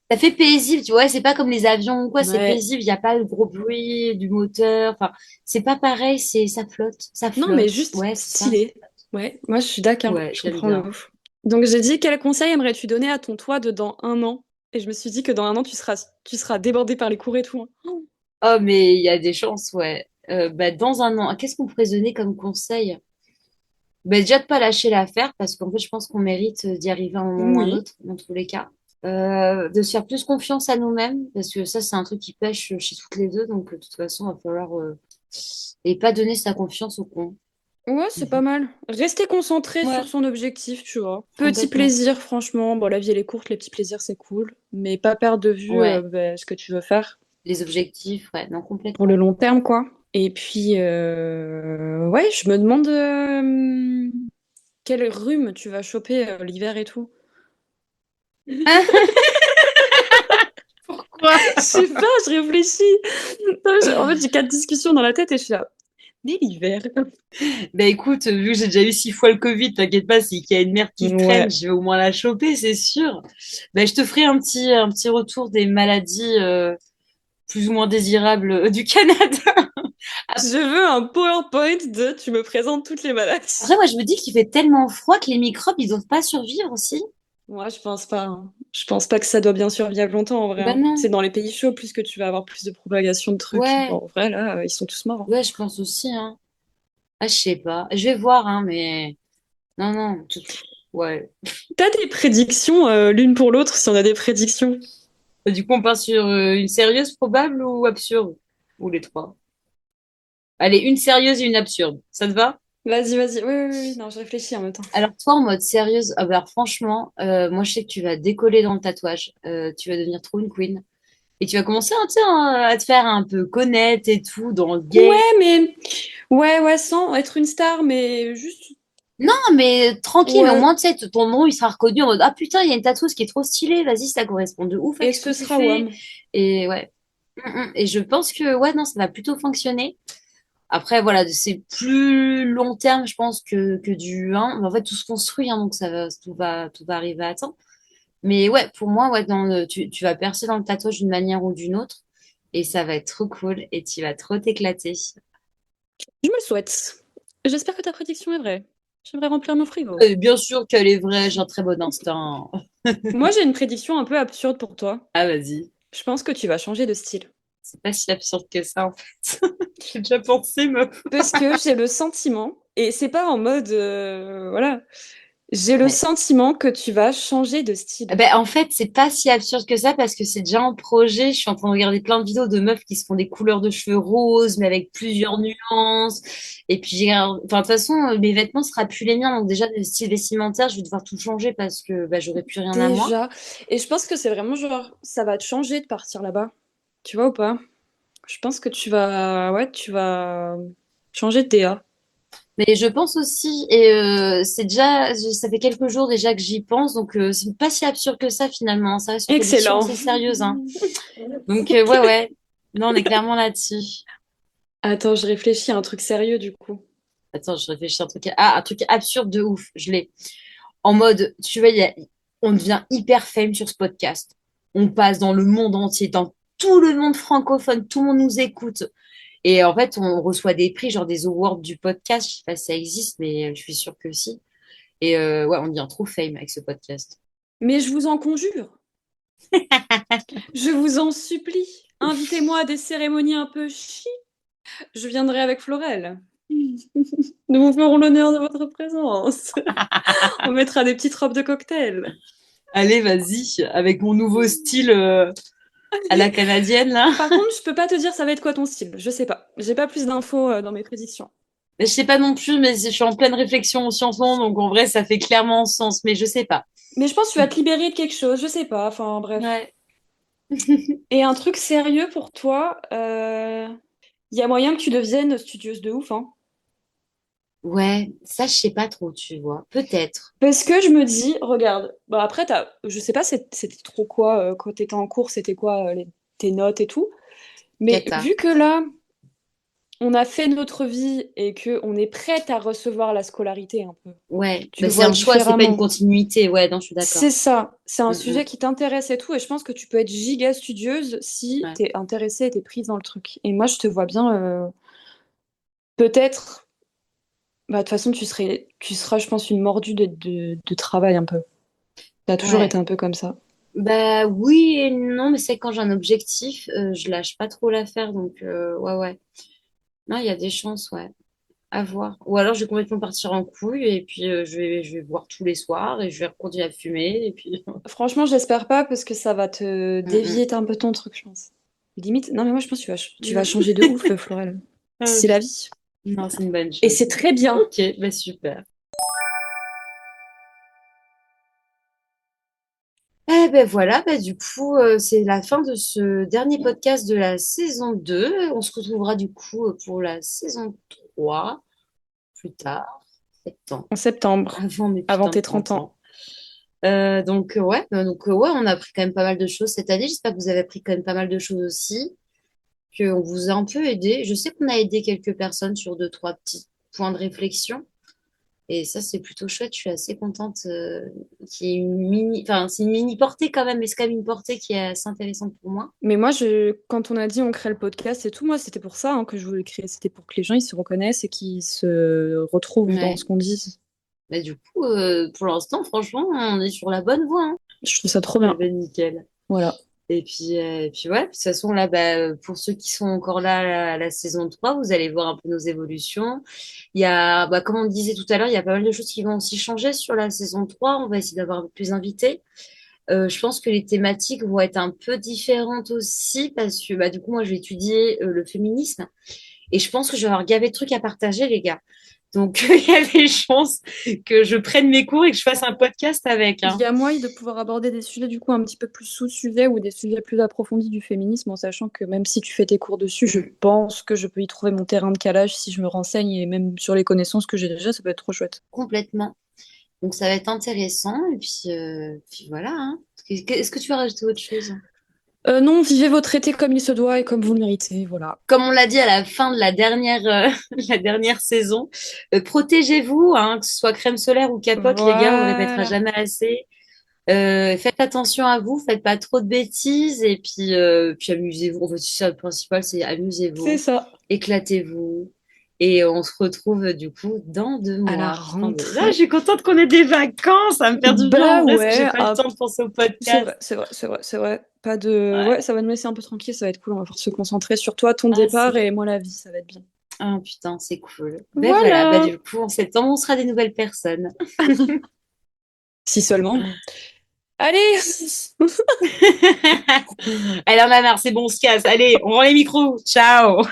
Ça fait paisible, tu vois. C'est pas comme les avions ou quoi. C'est Ouais. paisible. Il n'y a pas le gros bruit du moteur. Enfin, c'est pas pareil. Ça flotte. Ça Non, mais flotte. juste Ouais, c'est ça. stylé. Ouais, moi, je suis d'accord. Ouais, Je j'aime comprends de bien. ouf. Donc, j'ai dit, quel conseil aimerais-tu donner à ton toi de dans un an? Et je me suis dit que dans un an, tu seras débordé par les cours et tout, hein. Oh, mais il y a des chances, ouais. Bah, dans un an, qu'est-ce qu'on pourrait se donner comme conseil? Bah, déjà de pas lâcher l'affaire parce qu'en fait, je pense qu'on mérite d'y arriver à un moment ou un Oui. autre, dans tous les cas. De se faire plus confiance à nous-mêmes parce que ça, c'est un truc qui pêche chez toutes les deux. Donc, de toute façon, il va falloir et pas donner sa confiance au con. Ouais, c'est pas mal. Rester concentré sur Ouais, son objectif, tu vois. Petit complètement. plaisir, franchement. Bon, la vie, elle est courte, les petits plaisirs, c'est cool. Mais pas perdre de vue Ouais, ce que tu veux faire les objectifs, ouais, non, pour le complètement. long terme, quoi. Et puis, ouais, je me demande quel rhume tu vas choper l'hiver et tout. Pourquoi? Je sais pas, je réfléchis. Non, en fait, j'ai quatre discussions dans la tête et je suis là. Mais l'hiver. Bah écoute, vu que j'ai déjà eu 6 fois le Covid, t'inquiète pas, s'il y a une merde qui traîne, Ouais. je vais au moins la choper, c'est sûr. Bah, je te ferai un petit retour des maladies plus ou moins désirables du Canada. Je veux un PowerPoint de tu me présentes toutes les maladies. Après, moi, je me dis qu'il fait tellement froid que les microbes, ils doivent pas survivre aussi. Moi, je pense pas, hein. Je pense pas que ça doit bien survivre longtemps en vrai, Bah hein. non. C'est dans les pays chauds plus que tu vas avoir plus de propagation de trucs. Ouais, Bon, en vrai, là, ils sont tous morts, hein. ouais, je pense aussi, hein. Ah, je sais pas. Je vais voir, hein, mais non, non. Ouais. T'as des prédictions l'une pour l'autre si on a des prédictions? Du coup, on part sur une sérieuse, probable ou absurde? Ou les trois? Allez, une sérieuse et une absurde. Ça te va? Vas-y, vas-y. Oui, oui, oui. Non, je réfléchis en même temps. Alors toi, en mode sérieuse, ah bah, alors, franchement, moi je sais que tu vas décoller dans le tatouage. Tu vas devenir trop une queen. Et tu vas commencer tu sais, à te faire un peu connaître et tout dans le game. Ouais, mais... Ouais, ouais, sans être une star, mais juste... Non, mais tranquille, mais au Ouais. moins, tu sais, ton nom, il sera reconnu en mode, ah putain, il y a une tatoueuse qui est trop stylée, vas-y, ça correspond de ouf Et avec ce que ce tu sera fais. WAM. Et ouais. Et je pense que, ouais, non, ça va plutôt fonctionner. Après, voilà, c'est plus long terme, je pense, que du 1. Mais en fait, tout se construit, hein, donc tout va arriver à temps. Mais ouais, pour moi, ouais, tu vas percer dans le tatouage d'une manière ou d'une autre. Et ça va être trop cool et tu vas trop t'éclater. Je me le souhaite. J'espère que ta prédiction est vraie. J'aimerais remplir mon frigo. Et bien sûr qu'elle est vraie, j'ai un très bon instinct. Moi, j'ai une prédiction un peu absurde pour toi. Ah, vas-y. Je pense que tu vas changer de style. C'est pas si absurde que ça, en fait. J'ai déjà pensé, meuf. Parce que j'ai le sentiment, et c'est pas en mode... voilà. J'ai le Ouais. sentiment que tu vas changer de Ah style. ben, en fait, c'est pas si absurde que ça parce que c'est déjà en projet. Je suis en train de regarder plein de vidéos de meufs qui se font des couleurs de cheveux roses, mais avec plusieurs nuances. Et puis, enfin, de toute façon, mes vêtements sera plus les miens. Donc, déjà, le style vestimentaire, je vais devoir tout changer parce que bah, j'aurai plus rien à moi. Déjà. Et je pense que c'est vraiment genre, ça va te changer de partir là-bas. Tu vois ou pas? Je pense que tu vas... Ouais, tu vas changer de DA. Mais je pense aussi, et c'est déjà, ça fait quelques jours déjà que j'y pense, donc c'est pas si absurde que ça finalement. Ça reste une prédiction Excellent. assez sérieuse, hein. Donc, ouais, ouais. Non, on est clairement là-dessus. Attends, je réfléchis à un truc sérieux du coup. Attends, je réfléchis à un truc. Ah, un truc absurde de ouf. Je l'ai. En mode, tu vois, on devient hyper fame sur ce podcast. On passe dans le monde entier, dans tout le monde francophone, tout le monde nous écoute. Et en fait, on reçoit des prix, genre des awards du podcast. Je sais pas si ça existe, mais je suis sûre que si. Et ouais, on devient trop fame avec ce podcast. Mais je vous en conjure, je vous en supplie, invitez-moi à des cérémonies un peu chic. Je viendrai avec Florelle. Nous vous ferons l'honneur de votre présence. On mettra des petites robes de cocktail. Allez, vas-y, avec mon nouveau style à la canadienne, là. Par contre, je peux pas te dire ça va être quoi ton style. Je sais pas. J'ai pas plus d'infos dans mes prédictions. Mais je sais pas non plus, mais je suis en pleine réflexion aussi en ce moment, donc en vrai, ça fait clairement sens, mais je sais pas. Mais je pense que tu vas te libérer de quelque chose. Je sais pas. Enfin, bref. Ouais. Et un truc sérieux pour toi, il y a moyen que tu deviennes studieuse de ouf, hein. Ouais, ça, je sais pas trop, tu vois. Peut-être. Parce que je me dis, regarde, bah après, je sais pas c'était trop quoi, quand t'étais en cours, c'était quoi tes notes et tout. Mais Cata. vu que là, on a fait notre vie et que on est prête à recevoir la scolarité un peu, Ouais, tu bah, le c'est vois un choix, c'est pas une différemment. continuité. Ouais, non, je suis d'accord. C'est ça, c'est un Mm, sujet mm. qui t'intéresse et tout, et je pense que tu peux être giga studieuse si Ouais. t'es intéressée et t'es prise dans le truc. Et moi, je te vois bien, peut-être, bah, de toute façon, tu seras, je pense, une mordue de travail un peu. T'as toujours Ouais. été un peu comme ça. Bah oui et non, mais c'est quand j'ai un objectif, je lâche pas trop l'affaire, donc ouais, ouais. Non, il y a des chances, ouais. À voir. Ou alors je vais complètement partir en couille et puis je vais boire tous les soirs et je vais continuer à fumer et puis. Franchement, j'espère pas parce que ça va te Mm, mm. dévier un peu ton truc, je pense. Limite, non mais moi je pense que tu vas Mm. changer de ouf, Florel. C'est la vie. Non, c'est une bonne Et chose. c'est très bien. Ok, bah super. Eh ben voilà, bah du coup, c'est la fin de ce dernier podcast de la saison 2. On se retrouvera du coup pour la saison 3 plus tard, septembre, En septembre, avant mes avant putains de tes 30 30 ans. ans. Ouais, on a appris quand même pas mal de choses cette année. J'espère que vous avez appris quand même pas mal de choses aussi, qu'on vous a un peu aidé. Je sais qu'on a aidé quelques personnes sur deux, trois petits points de réflexion. Et ça, c'est plutôt chouette. Je suis assez contente qu'il y ait une mini... Enfin, c'est une mini portée quand même, mais c'est quand même une portée qui est assez intéressante pour moi. Mais moi, quand on a dit on crée le podcast et tout, moi c'était pour ça hein, que je voulais le créer. C'était pour que les gens ils se reconnaissent et qu'ils se retrouvent dans Ouais. ce qu'on dit. Mais du coup, pour l'instant, franchement, on est sur la bonne voie, hein. Je trouve ça trop Eh bien. ben, nickel. Voilà. Et puis ouais, de toute façon, là, bah, pour ceux qui sont encore là à la saison 3 vous allez voir un peu nos évolutions. Il y a, bah, comme on disait tout à l'heure, il y a pas mal de choses qui vont aussi changer sur la saison 3. On va essayer d'avoir plus d'invités. Je pense que les thématiques vont être un peu différentes aussi parce que bah, du coup, moi, je vais étudier le féminisme. Et je pense que je vais avoir gavé de trucs à partager, les gars. Donc, il y a des chances que je prenne mes cours et que je fasse un podcast avec. Il y a moyen de pouvoir aborder des sujets du coup un petit peu plus sous-sujets ou des sujets plus approfondis du féminisme en sachant que même si tu fais tes cours dessus, je pense que je peux y trouver mon terrain de calage si je me renseigne et même sur les connaissances que j'ai déjà, ça peut être trop chouette. Complètement. Donc, ça va être intéressant. Et puis voilà. Hein. Est-ce que tu veux rajouter autre chose? Non, vivez votre été comme il se doit et comme vous le méritez, voilà. Comme on l'a dit à la fin de la la dernière saison, protégez-vous, hein, que ce soit crème solaire ou capote, les gars, on ne répétera Voilà. jamais assez. Faites attention à vous, faites pas trop de bêtises et puis amusez-vous. En fait, c'est ça le principal, c'est C'est amusez-vous, ça. éclatez-vous. Et on se retrouve du coup dans 2 À la mois. Là, je rentrée. suis contente qu'on ait des vacances. Ça me fait du bien Bah en vrai, parce que j'ai ouais, pas le temps de penser au podcast. c'est vrai. Pas de... Ouais. Ouais, ça va nous laisser un peu tranquille, ça va être cool, on va pouvoir se concentrer sur toi, ton Ah, départ et moi la vie, ça va être bien. Ah, putain, c'est cool. Ben voilà, bah Voilà. du coup, en septembre, on sera des nouvelles personnes. Si seulement. Allez. Allez, on en a marre, c'est bon, on se casse. Allez, on rend les micros. Ciao.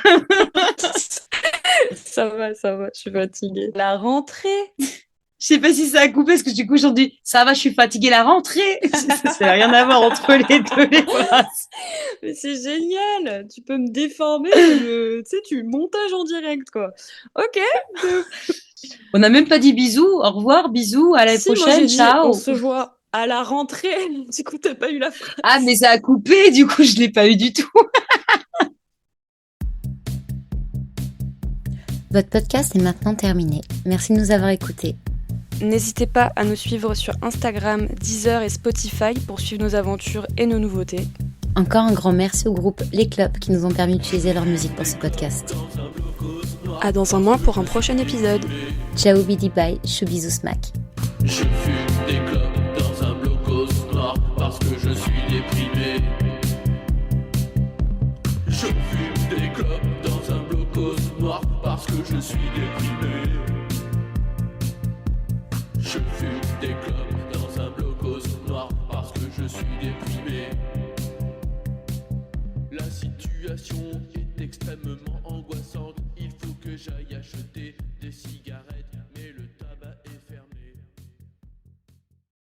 Ça va, je suis fatiguée. La rentrée. Je sais pas si ça a coupé parce que du coup, aujourd'hui, ça va, je suis fatiguée, la rentrée. Ça n'a rien à voir entre les deux les phrases. Mais c'est génial. Tu peux me déformer, tu sais, tu montages en direct, quoi. Ok. On n'a même pas dit bisous, au revoir, bisous, à la Si, moi j'ai prochaine, dit, ciao. on se voit à la rentrée. Du coup, t'as pas eu la phrase. Ah, mais ça a coupé, du coup, je l'ai pas eu du tout. Votre podcast est maintenant terminé. Merci de nous avoir écoutés. N'hésitez pas à nous suivre sur Instagram, Deezer et Spotify pour suivre nos aventures et nos nouveautés. Encore un grand merci au groupe Les Clubs qui nous ont permis d'utiliser leur musique pour ce podcast. À dans un mois pour un prochain épisode. Ciao bidi bye, chou bisous smack. Je fume des clopes dans un blocos noir parce que je suis déprimé. Je fume des clopes dans un blocos noir parce que je suis déprimé. Je fume des clopes dans un blocos noir parce que je suis déprimé. La situation est extrêmement angoissante, il faut que j'aille acheter